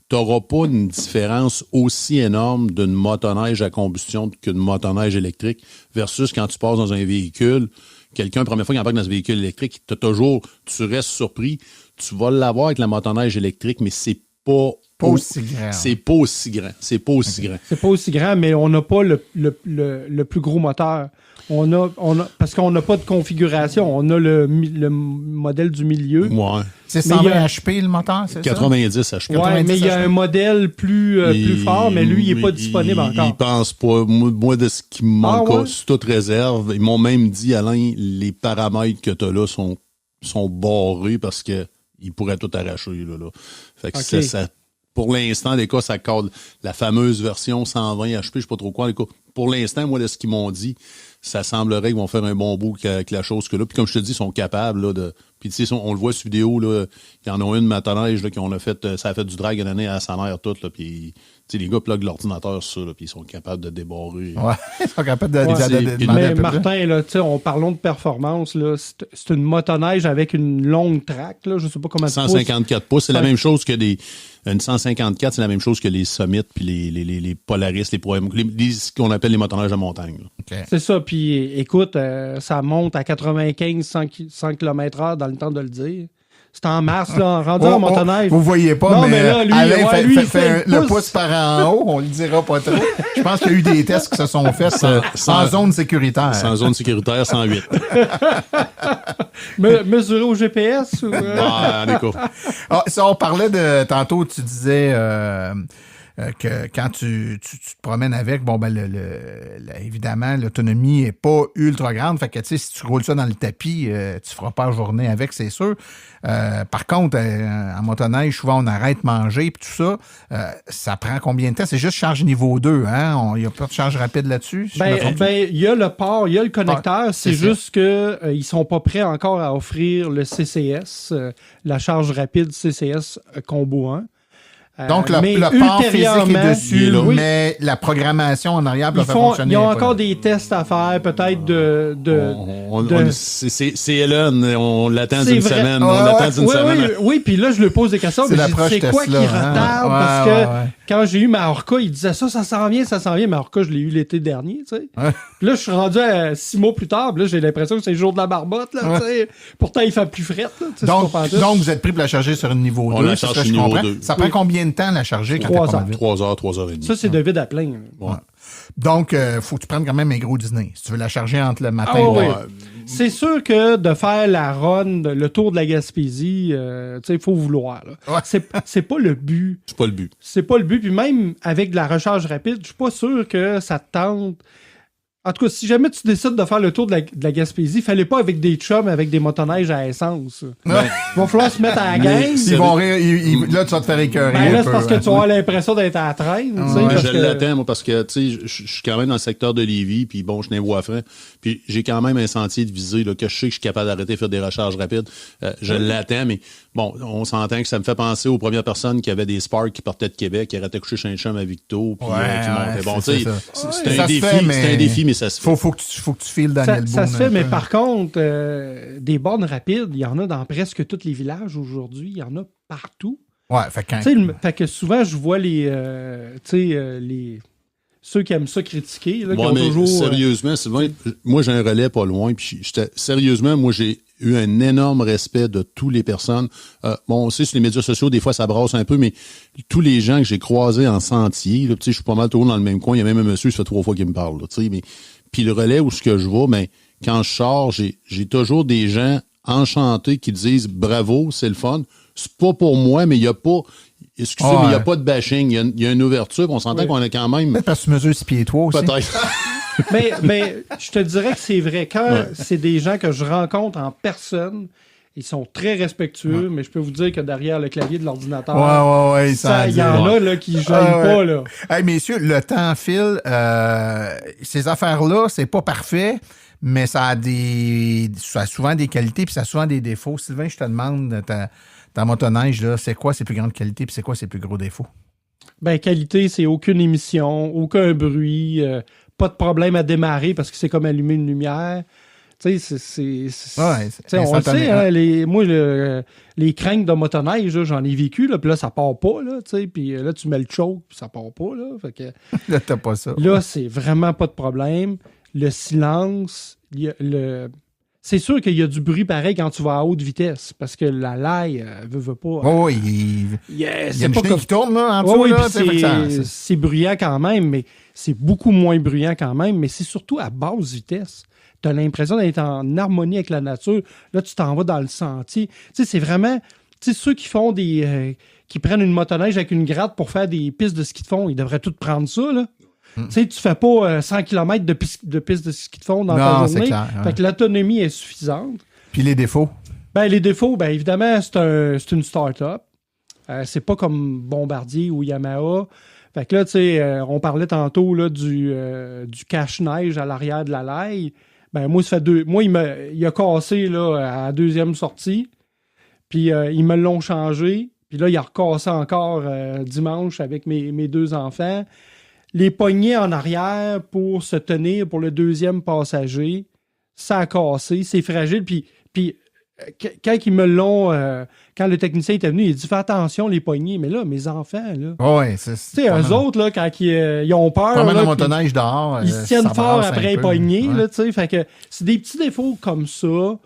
Tu n'auras pas une différence aussi énorme d'une motoneige à combustion qu'une motoneige électrique versus quand tu passes dans un véhicule. Quelqu'un, la première fois qu'il embarque dans ce véhicule électrique, tu restes surpris. Tu vas l'avoir avec la motoneige électrique, mais c'est pas aussi grand. C'est pas aussi grand. C'est pas aussi grand, mais on n'a pas le plus gros moteur. On a parce qu'on n'a pas de configuration. On a le modèle du milieu. Ouais. C'est 120 HP le moteur, c'est 90 ça? HP. Oui, mais il y a un modèle plus fort, mais lui, il n'est pas disponible encore. Il pense pas. Moi, de ce qui me manque, c'est toute réserve. Ils m'ont même dit, Alain, les paramètres que tu as là sont barrés parce que ils pourraient tout arracher. Là. Fait que ça pour l'instant, les cas, ça cadre la fameuse version 120 HP, je sais pas trop quoi. Les cas. Pour l'instant, moi, de ce qu'ils m'ont dit, ça semblerait qu'ils vont faire un bon bout avec la chose que là. Puis comme je te dis, ils sont capables là, de... Puis tu sais, on le voit sur vidéo, là, il y en a une motoneige là, qui on a fait, ça a fait du drag une année à sa mère toute, là, puis les gars pluguent l'ordinateur sur ça, là, puis ils sont capables de débarrer. Ouais, ils sont capables de mais Martin, là, parlons de performance, là, c'est une motoneige avec une longue track, là, je sais pas comment 154 pouces, c'est la même chose que une 154, c'est la même chose que les Summit puis les Polaris, ce qu'on appelle les motoneiges de montagne. Okay. C'est ça, puis écoute, ça monte à 95-100 km/h dans le temps de le dire. C'est en mars, là, rendu en motoneige. Vous voyez pas, non, mais là, lui, Alain fait le pouce par en haut, on le dira pas trop. Je pense qu'il y a eu des tests qui se sont faits sans zone sécuritaire. Sans zone sécuritaire, 108. Mesuré au GPS? Ou, ça, on parlait de... Tantôt, tu disais... que quand tu te promènes avec, bon, ben, évidemment, l'autonomie est pas ultra grande. Fait que, tu sais, si tu roules ça dans le tapis, tu feras pas la journée avec, c'est sûr. Par contre, en motoneige, souvent, on arrête manger et tout ça. Ça prend combien de temps? C'est juste charge niveau 2, hein? Il n'y a pas de charge rapide là-dessus? Il y a le port, il y a le connecteur. C'est juste que ils sont pas prêts encore à offrir le CCS, la charge rapide CCS Combo 1. Donc, le port physique est dessus, là, mais la programmation en arrière peut faire fonctionner. Ils ont encore des tests à faire, peut-être c'est Elon, on l'attend d'une semaine. Oui, puis là, je lui pose des questions. C'est quoi qui retarde? Parce que quand j'ai eu ma Orca, il disait ça s'en vient. Ma Orca, je l'ai eu l'été dernier, tu sais. Puis là, je suis rendu à 6 mois plus tard, puis là, j'ai l'impression que c'est le jour de la barbotte, là, tu sais. Pourtant, il fait plus frette, là. Donc, vous êtes pris pour la charger sur une niveau 2. On la charge sur niveau 2. Ça prend combien de temps la charger quand 3 heures. 3 heures, 3 heures et demie. Ça, c'est de vide à plein. Ouais. Donc, faut que tu prennes quand même un gros dîner. Si tu veux la charger entre le matin et C'est sûr que de faire la run, le tour de la Gaspésie, il faut vouloir. Là. Ouais. C'est pas le but. C'est pas le but. C'est pas le but. Puis même avec de la recharge rapide, je suis pas sûr que ça te tente. En tout cas, si jamais tu décides de faire le tour de la Gaspésie, fallait pas avec des chums, avec des motoneiges à essence. Il va falloir se mettre à la gang. Là, tu vas te faire écœurer. Là, c'est parce que tu vas avoir l'impression d'être à la traîne. Je l'attends, moi, parce que je suis quand même dans le secteur de Lévis, puis bon, je n'ai voie franc. Puis j'ai quand même un sentier de visée, là, que je sais que je suis capable d'arrêter de faire des recharges rapides. Je l'attends, mais bon, on s'entend que ça me fait penser aux premières personnes qui avaient des Sparks qui partaient de Québec, qui arrêtaient de coucher chez un chum à Victo, puis qui montaient. Bon, c'est un défi, mais ça se fait. Faut que tu files Daniel Boone. Ça se fait, mais par contre, des bornes rapides, il y en a dans presque tous les villages aujourd'hui. Il y en a partout. Ouais, fait que souvent, je vois ceux qui aiment ça critiquer. Là, qui ont toujours, sérieusement, Sylvain, moi, j'ai un relais pas loin. Puis sérieusement, moi, j'ai eu un énorme respect de toutes les personnes. On sait, sur les médias sociaux, des fois, ça brasse un peu, mais tous les gens que j'ai croisés en sentier, là, je suis pas mal toujours dans le même coin. Il y a même un monsieur, ça fait 3 fois qu'il me parle. Puis le relais où ce que je vais, quand je sors, j'ai toujours des gens enchantés qui disent « Bravo, c'est le fun ». C'est pas pour moi, mais il n'y a pas... Excusez, mais il n'y a pas de bashing. Il y a une ouverture. On s'entend qu'on a quand même... Peut-être parce que tu mesures 6 pieds 3 aussi. Peut-être. mais je te dirais que c'est vrai. Quand c'est des gens que je rencontre en personne, ils sont très respectueux, mais je peux vous dire que derrière le clavier de l'ordinateur, il y en a là, qui ne gênent pas. Là. Hey, messieurs, le temps file. Ces affaires-là, c'est pas parfait, mais ça a souvent des qualités puis ça a souvent des défauts. Sylvain, je te demande, ta motoneige, là, c'est quoi ses plus grandes qualités puis c'est quoi ses plus gros défauts? Qualité, c'est aucune émission, aucun bruit, pas de problème à démarrer parce que c'est comme allumer une lumière. Tu sais, on le sait, hein, les crainques de motoneige, là, j'en ai vécu, là, puis là, ça part pas, là, tu sais, puis là, tu mets le choke, puis ça part pas, là, fait que... Là, t'as pas ça. Là, c'est vraiment pas de problème. Le silence, c'est sûr qu'il y a du bruit pareil quand tu vas à haute vitesse, parce que la laille, veut pas... il y a une chenille qui tourne, là, en dessous, là, c'est bruyant quand même, mais c'est beaucoup moins bruyant quand même, mais c'est surtout à basse vitesse. Tu as l'impression d'être en harmonie avec la nature. Là, tu t'en vas dans le sentier. Tu sais, c'est vraiment... Tu sais, ceux qui font qui prennent une motoneige avec une gratte pour faire des pistes de ski de fond, ils devraient tous prendre ça, là. Tu sais, tu fais pas 100 km de pistes de ski de fond dans ta journée. Clair, Fait que l'autonomie est suffisante. Puis les défauts? Les défauts, évidemment, c'est une start-up. C'est pas comme Bombardier ou Yamaha. Fait que là, tu sais, on parlait tantôt là, du cache-neige à l'arrière de la laille. Moi, ça fait Moi, il a cassé là, à la deuxième sortie. Puis ils me l'ont changé. Puis là, il a recassé encore dimanche avec mes 2 enfants. Les poignées en arrière pour se tenir pour le deuxième passager, ça a cassé, c'est fragile. Puis quand ils me l'ont... quand le technicien était venu, il a dit « Fais attention, les poignées. » Mais là, mes enfants, là... Tu sais, eux autres, là, quand ils ont peur... Comme un motoneige dehors. Ils se tiennent fort après les poignées, là, tu sais. Fait que c'est des petits défauts comme ça.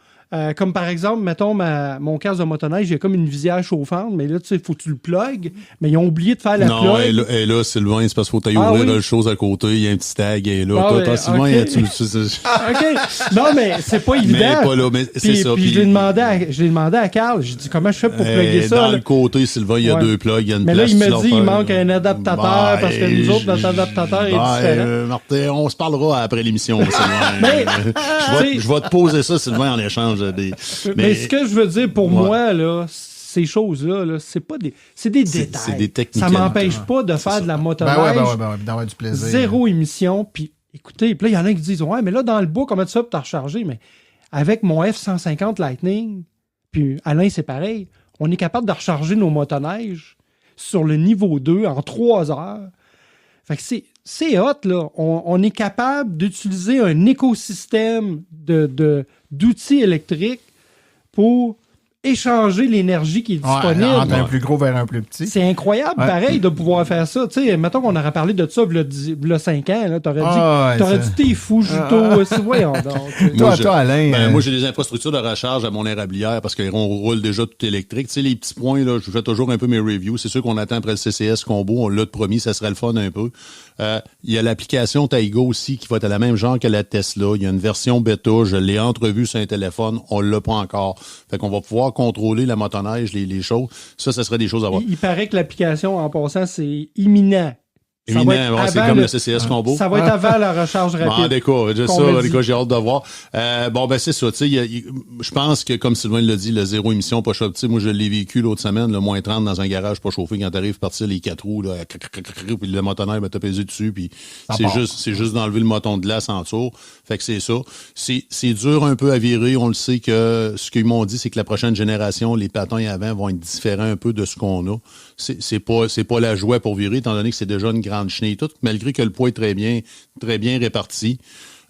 Comme par exemple, mettons, mon casque de motoneige, il y a comme une visière chauffante, mais là, tu sais, il faut que tu le plugues, mais ils ont oublié de faire la plug. Non, et là, Sylvain, c'est parce qu'il faut ouvrir le chose à côté, il y a un petit tag, et là, toi, Sylvain, okay. OK. Non, mais c'est pas évident. Mais pas là, mais c'est ça. Puis je l'ai demandé à Carl, j'ai dit, comment je fais pour plugger ça? Dans le côté, Sylvain, il y a 2 plugs, il y a une mais place. Mais là, il me dit, il manque un adaptateur, parce que nous autres, notre adaptateur est différent. Martin, on se parlera après l'émission, Sylvain. Je vais te poser ça, Sylvain, en échange des... Mais ce que je veux dire pour moi, là, ces choses-là, là, c'est des détails. C'est des techniques. Ça m'empêche pas de faire de la motoneige. D'avoir du plaisir. Zéro émission. Puis, écoutez, puis là, il y en a qui disent, ouais, mais là, dans le bois, comment tu fais pour t'en recharger? Mais avec mon F-150 Lightning, puis Alain, c'est pareil, on est capable de recharger nos motoneiges sur le niveau 2 en 3 heures. Fait que c'est hot, là. On est capable d'utiliser un écosystème d'outils électriques pour échanger l'énergie qui est disponible. Entre un plus gros vers un plus petit. C'est incroyable, pareil, de pouvoir faire ça. Tu sais, mettons qu'on aurait parlé de ça il y a 5 ans, là, t'aurais dit t'es fou, Juto. Voyons donc. Toi, Alain. Moi, j'ai des infrastructures de recharge à mon érablière parce qu'on roule déjà tout électrique. Tu sais, les petits points, là, je fais toujours un peu mes reviews. C'est sûr qu'on attend après le CCS combo. On l'a promis, ça serait le fun un peu. Il y a l'application Taigo aussi qui va être à la même genre que la Tesla. Il y a une version bêta. Je l'ai entrevue sur un téléphone. On l'a pas encore. Fait qu'on va pouvoir contrôler la motoneige, les choses. Ça serait des choses à voir. Il paraît que l'application, en passant, c'est imminent. C'est comme le CCS combo. Ça va être avant la recharge rapide. D'accord, j'ai hâte de voir. C'est ça. Je pense que, comme Sylvain l'a dit, le zéro émission, pas chauffé. Moi, je l'ai vécu l'autre semaine, le moins 30 dans un garage pas chauffé. Quand t'arrives partir les 4 roues, là, puis le motoneige va te peser dessus, puis c'est juste d'enlever le moton de glace en dessous. Fait que c'est ça. C'est dur un peu à virer. On le sait que ce qu'ils m'ont dit, c'est que la prochaine génération, les patins avant vont être différents un peu de ce qu'on a. C'est pas la joie pour virer, étant donné que c'est déjà une grande chenille tout, malgré que le poids est très bien réparti.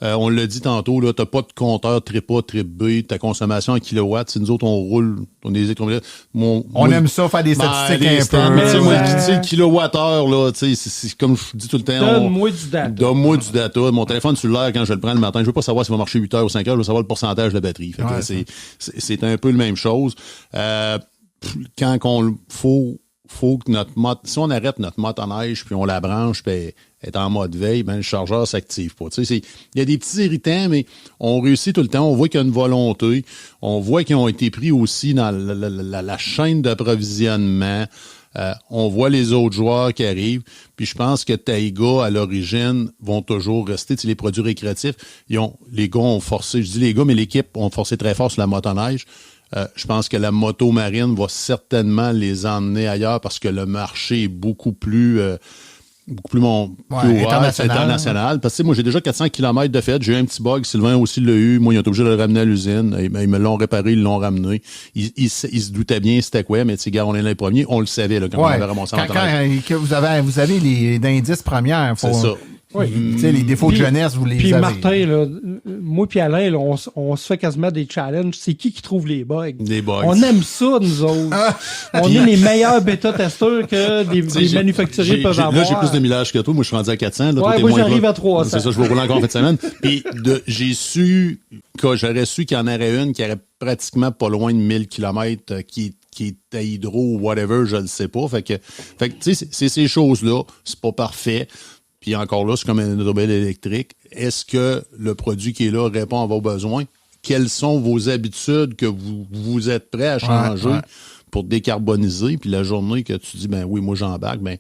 On l'a dit tantôt, là, t'as pas de compteur trip A, trip B, ta consommation en kilowatts. Si nous autres, on roule, on est on aime ça, faire des statistiques un peu. Mais le kilowattheure, là, c'est comme je dis tout le temps. Donne-moi du data. Donne-moi du data. Mon téléphone cellulaire, quand je le prends le matin, je veux pas savoir s'il va marcher 8 heures ou 5 heures, je veux savoir le pourcentage de la batterie. Fait que c'est un peu la même chose. Quand faut que si on arrête notre motoneige puis on la branche puis est en mode veille, ben le chargeur s'active pas. Tu sais, il y a des petits irritants, mais on réussit tout le temps. On voit qu'il y a une volonté. On voit qu'ils ont été pris aussi dans la chaîne d'approvisionnement. On voit les autres joueurs qui arrivent. Puis je pense que Taiga, à l'origine, vont toujours rester. Tu sais, les produits récréatifs, les gars ont forcé, je dis les gars, mais l'équipe ont forcé très fort sur la motoneige. Je pense que la moto marine va certainement les emmener ailleurs parce que le marché est beaucoup plus international. Parce que moi, j'ai déjà 400 km de fait. J'ai eu un petit bug. Sylvain aussi l'a eu. Moi, ils ont été obligés de le ramener à l'usine. Ils me l'ont réparé, ils l'ont ramené. Ils se doutaient bien c'était quoi, mais tu sais, gars, on est les premiers. On le savait là, quand on avait ramassé en quand vous avez les indices premières. C'est ça. Oui. Tu sais, les défauts de jeunesse, vous les avez. Puis Martin, là, moi puis Alain, là, on se fait quasiment des challenges. C'est qui trouve les bugs? Des bugs. On aime ça, nous autres. On est les meilleurs bêta-testeurs que des manufacturiers peuvent avoir. Là, j'ai plus de millage que toi. Moi, je suis rendu à 400. Là, moi, j'arrive à 300. C'est ça, je vais rouler encore en fin de semaine. Puis j'aurais su qu'il y en aurait une qui aurait pratiquement pas loin de 1000 km qui est à hydro ou whatever, je le sais pas. Fait que tu sais, c'est ces choses-là. C'est pas parfait. Puis encore là, c'est comme un automobile électrique. Est-ce que le produit qui est là répond à vos besoins? Quelles sont vos habitudes que vous êtes prêts à changer pour décarboniser? Puis la journée que tu dis, ben oui, moi j'embarque, ben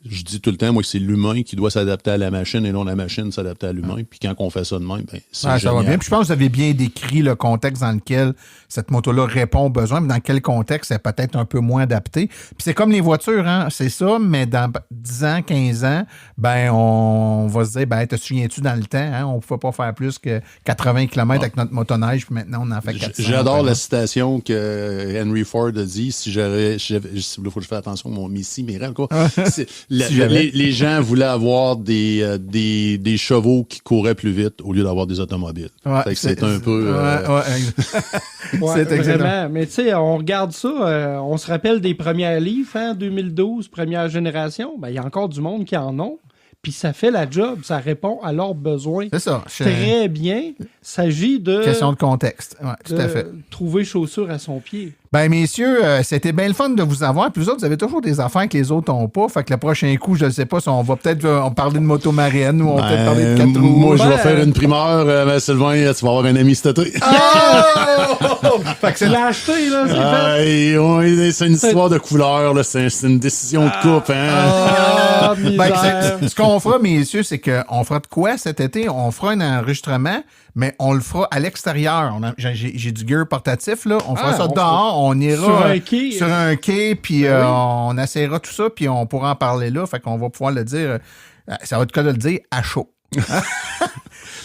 je dis tout le temps, moi, que c'est l'humain qui doit s'adapter à la machine et non la machine s'adapter à l'humain. Puis quand on fait ça de même, ben c'est génial. Ça va bien. Puis je pense que vous avez bien décrit le contexte dans lequel cette moto-là répond aux besoins, mais dans quel contexte c'est peut-être un peu moins adapté. Puis c'est comme les voitures, hein, c'est ça, mais dans 10 ans, 15 ans, ben on va se dire, ben te souviens-tu dans le temps, hein, on ne pouvait pas faire plus que 80 km avec notre motoneige, puis maintenant on en fait 400. J'adore la citation que Henry Ford a dit, il faut que je fasse attention à mon Missy Mirel, quoi. Les gens voulaient avoir des chevaux qui couraient plus vite au lieu d'avoir des automobiles. Fait que c'est un peu... c'est vraiment. Mais tu sais, on regarde ça, on se rappelle des premières Leaf, hein, 2012, première génération. Ben, il y a encore du monde qui en ont. puis ça fait la job, ça répond à leurs besoins. C'est ça. Très bien. Il s'agit de... Question de contexte. Ouais, tout à fait. Trouver chaussure à son pied. Ben, messieurs, c'était bien le fun de vous avoir. Puis vous autres, vous avez toujours des affaires que les autres n'ont pas. Fait que le prochain coup, je ne sais pas si on va peut-être parler de moto marine ou on va peut-être parler de 4 roues. Moi, je vais faire une primeur. Sylvain, tu vas avoir un ami cet été. Fait que c'est l'acheter, là. C'est une histoire de couleur. Là. C'est une décision de coupe. Hein? Ce qu'on fera, messieurs, c'est qu'on fera de quoi cet été? On fera un enregistrement, mais on le fera à l'extérieur. J'ai du gear portatif, là. On fera ça dehors. On ira sur un quai, puis on essaiera tout ça, puis on pourra en parler là. Fait qu'on va pouvoir le dire, ça va être le cas de le dire, à chaud.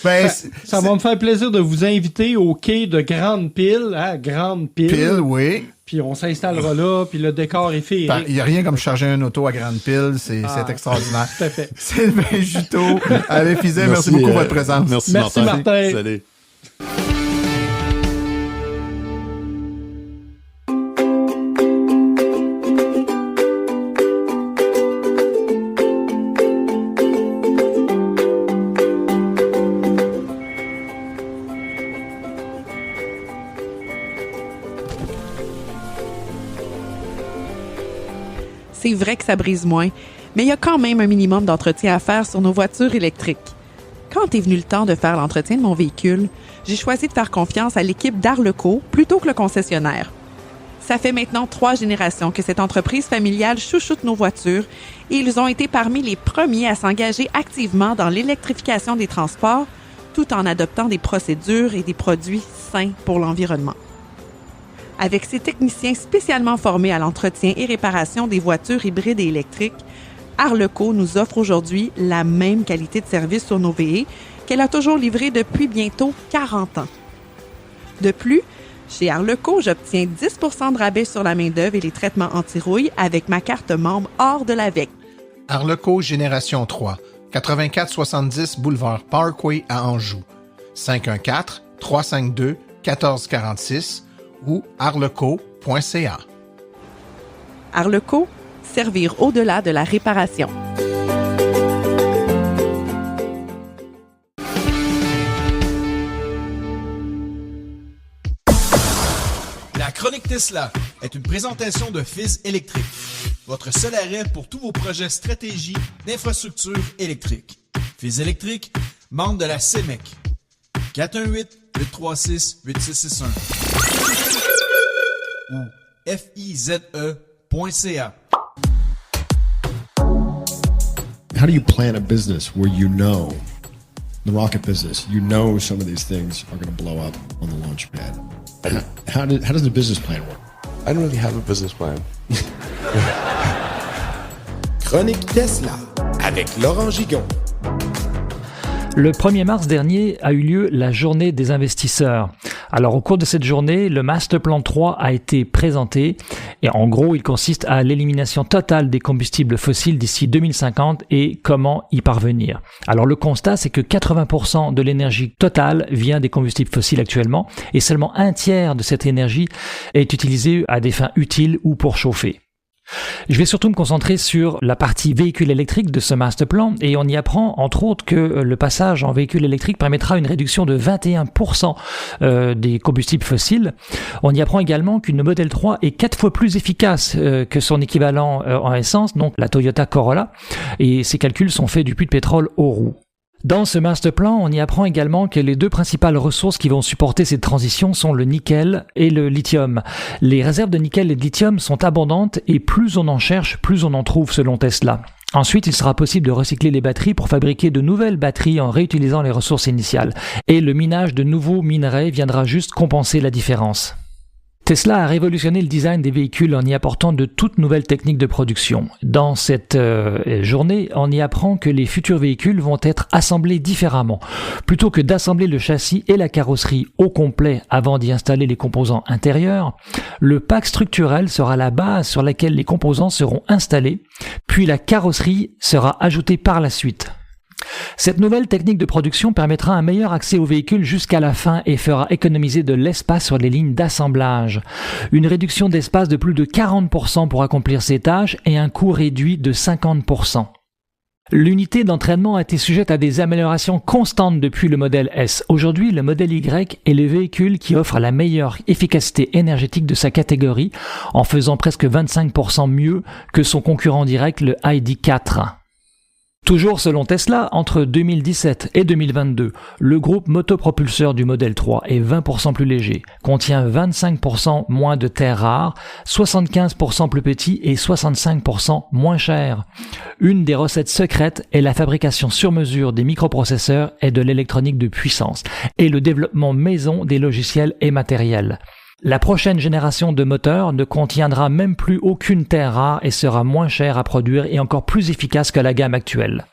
Ça va me faire plaisir de vous inviter au quai de Grande Pile, hein, Grande Pile. Pile, oui. Puis on s'installera là, puis le décor est féerique. Il n'y a rien comme charger un auto à Grande Pile, c'est extraordinaire. Tout à fait. Sylvain Juteau, Alain Fizet, merci beaucoup de votre présence. Merci Martin. Salut. C'est vrai que ça brise moins, mais il y a quand même un minimum d'entretien à faire sur nos voitures électriques. Quand est venu le temps de faire l'entretien de mon véhicule, j'ai choisi de faire confiance à l'équipe d'Arleco plutôt que le concessionnaire. Ça fait maintenant 3 générations que cette entreprise familiale chouchoute nos voitures et ils ont été parmi les premiers à s'engager activement dans l'électrification des transports tout en adoptant des procédures et des produits sains pour l'environnement. Avec ses techniciens spécialement formés à l'entretien et réparation des voitures hybrides et électriques, Arleco nous offre aujourd'hui la même qualité de service sur nos VE qu'elle a toujours livré depuis bientôt 40 ans. De plus, chez Arleco, j'obtiens 10 % de rabais sur la main-d'œuvre et les traitements anti-rouille avec ma carte membre hors de l'AVEC. Arleco Génération 3, 8470 Boulevard Parkway à Anjou. 514-352-1446 ou arleco.ca. Arleco, servir au-delà de la réparation. La Chronique Tesla est une présentation de Fizz Électrique, votre seul arrêt pour tous vos projets stratégie d'infrastructure électrique. Fizz Électrique, membre de la CEMEC. 418-836-8661 ou fize.ca. How do you plan a business where you know, the rocket business, you know some of these things are going to blow up on the launch pad? How does the business plan work? I don't really have a business plan. Chronique Tesla avec Laurent Gigon. Le 1er mars dernier a eu lieu la journée des investisseurs. Alors au cours de cette journée, le Master Plan 3 a été présenté et en gros il consiste à l'élimination totale des combustibles fossiles d'ici 2050 et comment y parvenir. Alors le constat c'est que 80% de l'énergie totale vient des combustibles fossiles actuellement et seulement 1/3 de cette énergie est utilisée à des fins utiles ou pour chauffer. Je vais surtout me concentrer sur la partie véhicule électrique de ce master plan et on y apprend entre autres que le passage en véhicule électrique permettra une réduction de 21% des combustibles fossiles. On y apprend également qu'une Model 3 est 4 fois plus efficace que son équivalent en essence, donc la Toyota Corolla, et ces calculs sont faits du puits de pétrole aux roues. Dans ce master plan, on y apprend également que les 2 principales ressources qui vont supporter cette transition sont le nickel et le lithium. Les réserves de nickel et de lithium sont abondantes et plus on en cherche, plus on en trouve selon Tesla. Ensuite, il sera possible de recycler les batteries pour fabriquer de nouvelles batteries en réutilisant les ressources initiales. Et le minage de nouveaux minerais viendra juste compenser la différence. Tesla a révolutionné le design des véhicules en y apportant de toutes nouvelles techniques de production. Dans cette journée, on y apprend que les futurs véhicules vont être assemblés différemment. Plutôt que d'assembler le châssis et la carrosserie au complet avant d'y installer les composants intérieurs, le pack structurel sera la base sur laquelle les composants seront installés, puis la carrosserie sera ajoutée par la suite. Cette nouvelle technique de production permettra un meilleur accès au véhicule jusqu'à la fin et fera économiser de l'espace sur les lignes d'assemblage. Une réduction d'espace de plus de 40% pour accomplir ces tâches et un coût réduit de 50%. L'unité d'entraînement a été sujette à des améliorations constantes depuis le modèle S. Aujourd'hui, le modèle Y est le véhicule qui offre la meilleure efficacité énergétique de sa catégorie en faisant presque 25% mieux que son concurrent direct, le ID.4. Toujours selon Tesla, entre 2017 et 2022, le groupe motopropulseur du modèle 3 est 20% plus léger, contient 25% moins de terres rares, 75% plus petit et 65% moins cher. Une des recettes secrètes est la fabrication sur mesure des microprocesseurs et de l'électronique de puissance, et le développement maison des logiciels et matériels. La prochaine génération de moteurs ne contiendra même plus aucune terre rare et sera moins chère à produire et encore plus efficace que la gamme actuelle.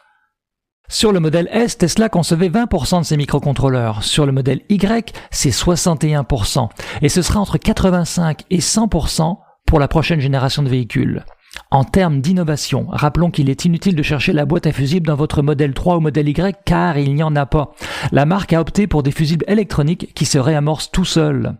Sur le modèle S, Tesla concevait 20% de ses microcontrôleurs. Sur le modèle Y, c'est 61%. Et ce sera entre 85 et 100% pour la prochaine génération de véhicules. En termes d'innovation, rappelons qu'il est inutile de chercher la boîte à fusibles dans votre modèle 3 ou modèle Y car il n'y en a pas. La marque a opté pour des fusibles électroniques qui se réamorcent tout seuls.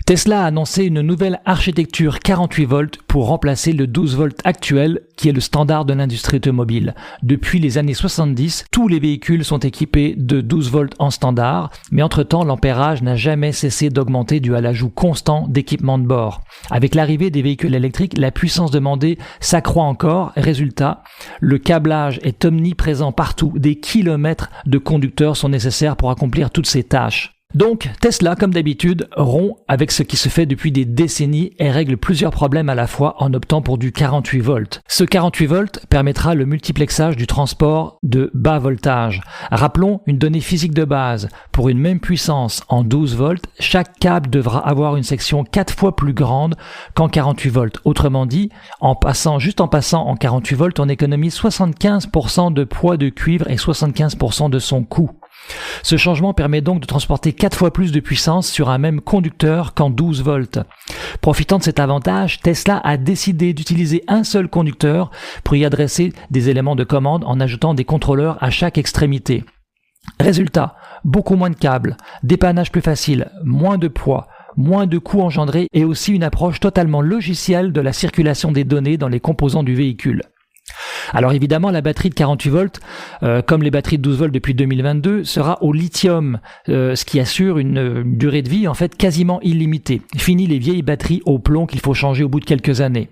Tesla a annoncé une nouvelle architecture 48 volts pour remplacer le 12 volts actuel qui est le standard de l'industrie automobile. Depuis les années 70, tous les véhicules sont équipés de 12 volts en standard, mais entre-temps, l'ampérage n'a jamais cessé d'augmenter dû à l'ajout constant d'équipements de bord. Avec l'arrivée des véhicules électriques, la puissance demandée s'accroît encore. Résultat, le câblage est omniprésent partout. Des kilomètres de conducteurs sont nécessaires pour accomplir toutes ces tâches. Donc, Tesla, comme d'habitude, rompt avec ce qui se fait depuis des décennies et règle plusieurs problèmes à la fois en optant pour du 48 volts. Ce 48 volts permettra le multiplexage du transport de bas voltage. Rappelons une donnée physique de base. Pour une même puissance en 12 volts, chaque câble devra avoir une section 4 fois plus grande qu'en 48 volts. Autrement dit, en passant en 48 volts, on économise 75% de poids de cuivre et 75% de son coût. Ce changement permet donc de transporter 4 fois plus de puissance sur un même conducteur qu'en 12 volts. Profitant de cet avantage, Tesla a décidé d'utiliser un seul conducteur pour y adresser des éléments de commande en ajoutant des contrôleurs à chaque extrémité. Résultat, beaucoup moins de câbles, dépannage plus facile, moins de poids, moins de coûts engendrés et aussi une approche totalement logicielle de la circulation des données dans les composants du véhicule. Alors évidemment, la batterie de 48 volts, comme les batteries de 12 volts depuis 2022, sera au lithium, ce qui assure une durée de vie en fait quasiment illimitée. Fini les vieilles batteries au plomb qu'il faut changer au bout de quelques années.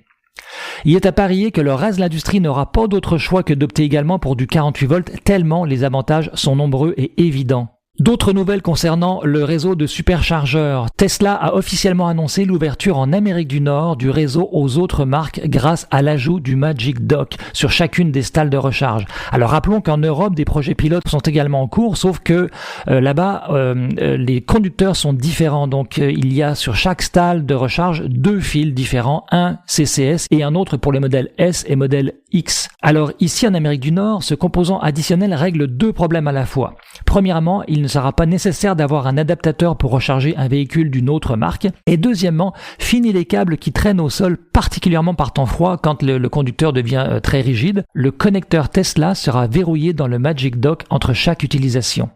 Il est à parier que le reste de l'industrie n'aura pas d'autre choix que d'opter également pour du 48 volts, tellement les avantages sont nombreux et évidents. D'autres nouvelles concernant le réseau de superchargeurs. Tesla a officiellement annoncé l'ouverture en Amérique du Nord du réseau aux autres marques grâce à l'ajout du Magic Dock sur chacune des stalles de recharge. Alors rappelons qu'en Europe, des projets pilotes sont également en cours, sauf que là-bas, les conducteurs sont différents. Donc il y a sur chaque stalle de recharge 2 fils différents, un CCS et un autre pour les modèles S et modèle X. Alors ici en Amérique du Nord, ce composant additionnel règle 2 problèmes à la fois. Premièrement, il ne sera pas nécessaire d'avoir un adaptateur pour recharger un véhicule d'une autre marque. Et deuxièmement, fini les câbles qui traînent au sol, particulièrement par temps froid quand le conducteur devient très rigide. Le connecteur Tesla sera verrouillé dans le Magic Dock entre chaque utilisation.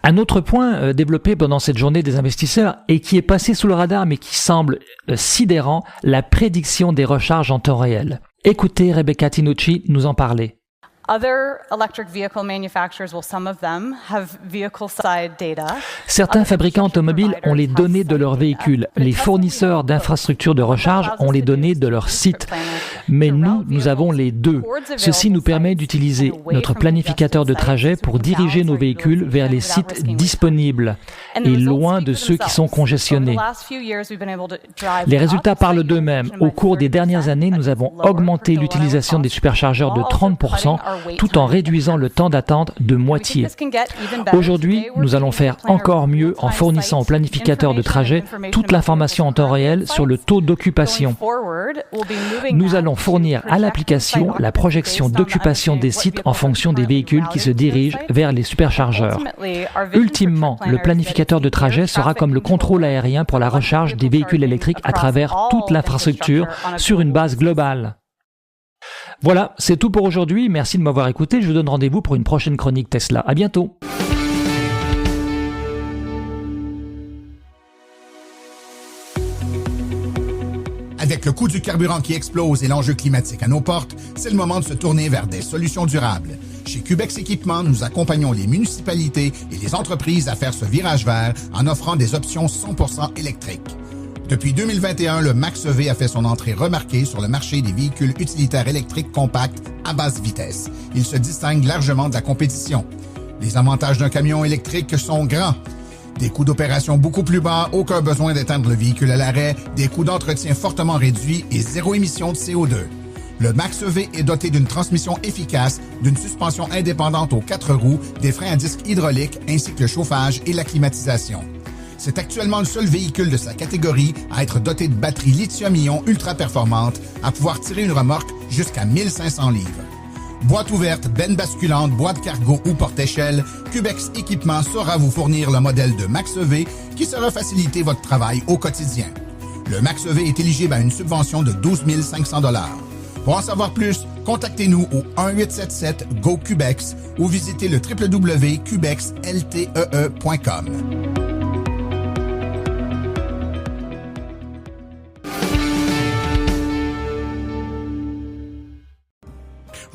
Un autre point développé pendant cette journée des investisseurs et qui est passé sous le radar mais qui semble sidérant, la prédiction des recharges en temps réel. Écoutez Rebecca Tinucci nous en parler. Certains fabricants automobiles ont les données de leurs véhicules. Les fournisseurs d'infrastructures de recharge ont les données de leur site. Mais nous avons les deux. Ceci nous permet d'utiliser notre planificateur de trajet pour diriger nos véhicules vers les sites disponibles et loin de ceux qui sont congestionnés. Les résultats parlent d'eux-mêmes. Au cours des dernières années, nous avons augmenté l'utilisation des superchargeurs de 30%, tout en réduisant le temps d'attente de moitié. Aujourd'hui, nous allons faire encore mieux en fournissant au planificateur de trajet toute l'information en temps réel sur le taux d'occupation. Nous allons fournir à l'application la projection d'occupation des sites en fonction des véhicules qui se dirigent vers les superchargeurs. Ultimement, le planificateur de trajet sera comme le contrôle aérien pour la recharge des véhicules électriques à travers toute l'infrastructure sur une base globale. Voilà, c'est tout pour aujourd'hui. Merci de m'avoir écouté. Je vous donne rendez-vous pour une prochaine chronique Tesla. À bientôt. Avec le coût du carburant qui explose et l'enjeu climatique à nos portes, c'est le moment de se tourner vers des solutions durables. Chez Cubex Équipement, nous accompagnons les municipalités et les entreprises à faire ce virage vert en offrant des options 100% électriques. Depuis 2021, le Max-EV a fait son entrée remarquée sur le marché des véhicules utilitaires électriques compacts à basse vitesse. Il se distingue largement de la compétition. Les avantages d'un camion électrique sont grands. Des coûts d'opération beaucoup plus bas, aucun besoin d'éteindre le véhicule à l'arrêt, des coûts d'entretien fortement réduits et zéro émission de CO2. Le Max-EV est doté d'une transmission efficace, d'une suspension indépendante aux 4 roues, des freins à disque hydrauliques ainsi que le chauffage et la climatisation. C'est actuellement le seul véhicule de sa catégorie à être doté de batteries lithium-ion ultra performantes, à pouvoir tirer une remorque jusqu'à 1500 livres. Boîte ouverte, benne basculante, boîte cargo ou porte-échelle, Cubex Équipement saura vous fournir le modèle de Max-EV qui saura faciliter votre travail au quotidien. Le Max-EV est éligible à une subvention de 12 500 $. Pour en savoir plus, contactez-nous au 1-877-GO-CUBEX ou visitez le www.cubexltee.com.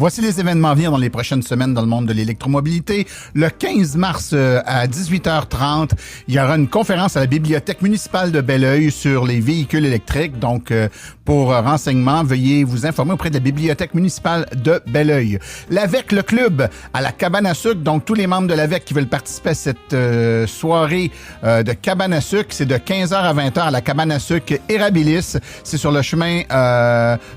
Voici les événements à venir dans les prochaines semaines dans le monde de l'électromobilité. Le 15 mars à 18h30, il y aura une conférence à la Bibliothèque municipale de Belleuil sur les véhicules électriques. Donc, pour renseignements, veuillez vous informer auprès de la Bibliothèque municipale de Belleuil. L'AVEC, le club à la cabane à sucre. Donc, tous les membres de l'AVEC qui veulent participer à cette soirée de cabane à sucre, c'est de 15h à 20h à la cabane à sucre Érabilis. C'est sur le chemin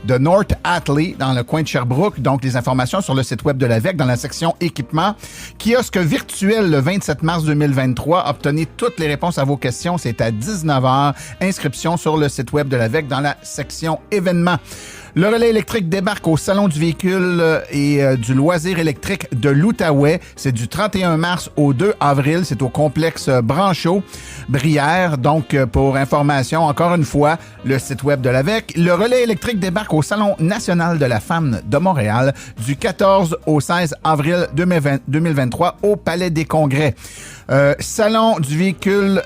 de North Atlee, dans le coin de Sherbrooke. Donc, les informations sur le site web de l'AVEC dans la section équipement. Kiosque virtuel le 27 mars 2023. Obtenez toutes les réponses à vos questions. C'est à 19h. Inscription sur le site web de l'AVEC dans la section événements. Le relais électrique débarque au Salon du véhicule et du loisir électrique de l'Outaouais. C'est du 31 mars au 2 avril. C'est au complexe Branchot, Brière. Donc, pour information, encore une fois, le site web de l'AVEC. Le relais électrique débarque au Salon national de la femme de Montréal du 14 au 16 avril 2023 au Palais des Congrès. Salon du véhicule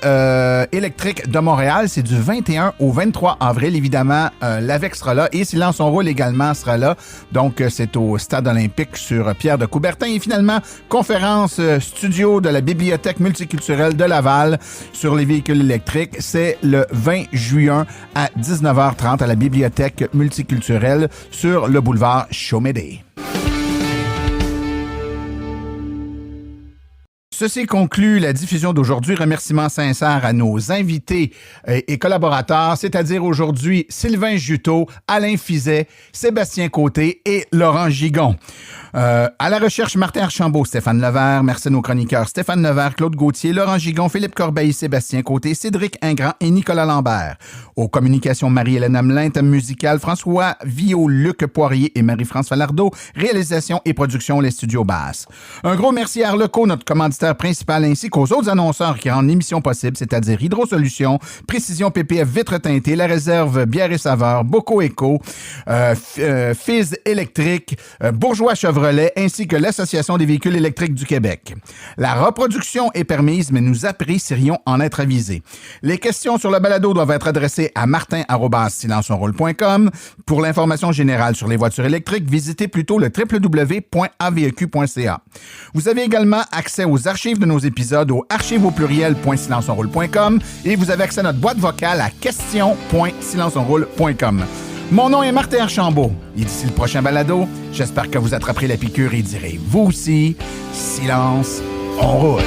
électrique de Montréal, c'est du 21 au 23 avril. Évidemment, l'AVEC sera là et Silence on roule également sera là. Donc, c'est au Stade olympique sur Pierre de Coubertin. Et finalement, conférence studio de la Bibliothèque multiculturelle de Laval sur les véhicules électriques. C'est le 20 juin à 19h30 à la Bibliothèque multiculturelle sur le boulevard Chaumédé. Ceci conclut la diffusion d'aujourd'hui. Remerciements sincères à nos invités et collaborateurs, c'est-à-dire aujourd'hui Sylvain Juteau, Alain Fizet, Sébastien Côté et Laurent Gigon. À la recherche, Martin Archambault, Stéphane Levert. Merci à nos chroniqueurs Stéphane Levert, Claude Gauthier, Laurent Gigon, Philippe Corbeil, Sébastien Côté, Cédric Ingrand et Nicolas Lambert. Aux communications, Marie-Hélène Hamelin, thème musical, François Villot, Luc Poirier et Marie-France Falardeau. Réalisation et production, les studios Basses. Un gros merci à Arleco, notre commanditaire principal, ainsi qu'aux autres annonceurs qui rendent l'émission possible, c'est-à-dire Hydro Solutions, Précision PPF Vitre Teintée, La Réserve Bière et Saveurs, Boco Eco, Fizz Électrique, Bourgeois Chevrolet, ainsi que l'Association des véhicules électriques du Québec. La reproduction est permise, mais nous apprécierions en être avisés. Les questions sur le balado doivent être adressées à martin@silenceonroule.com. Pour l'information générale sur les voitures électriques, visitez plutôt le www.aveq.ca. Vous avez également accès aux archives de nos épisodes au archives.silenceonroule.com et vous avez accès à notre boîte vocale à question.silenceonroule.com. Mon nom est Martin Archambault et d'ici le prochain balado, j'espère que vous attraperez la piqûre et direz vous aussi, silence, on roule.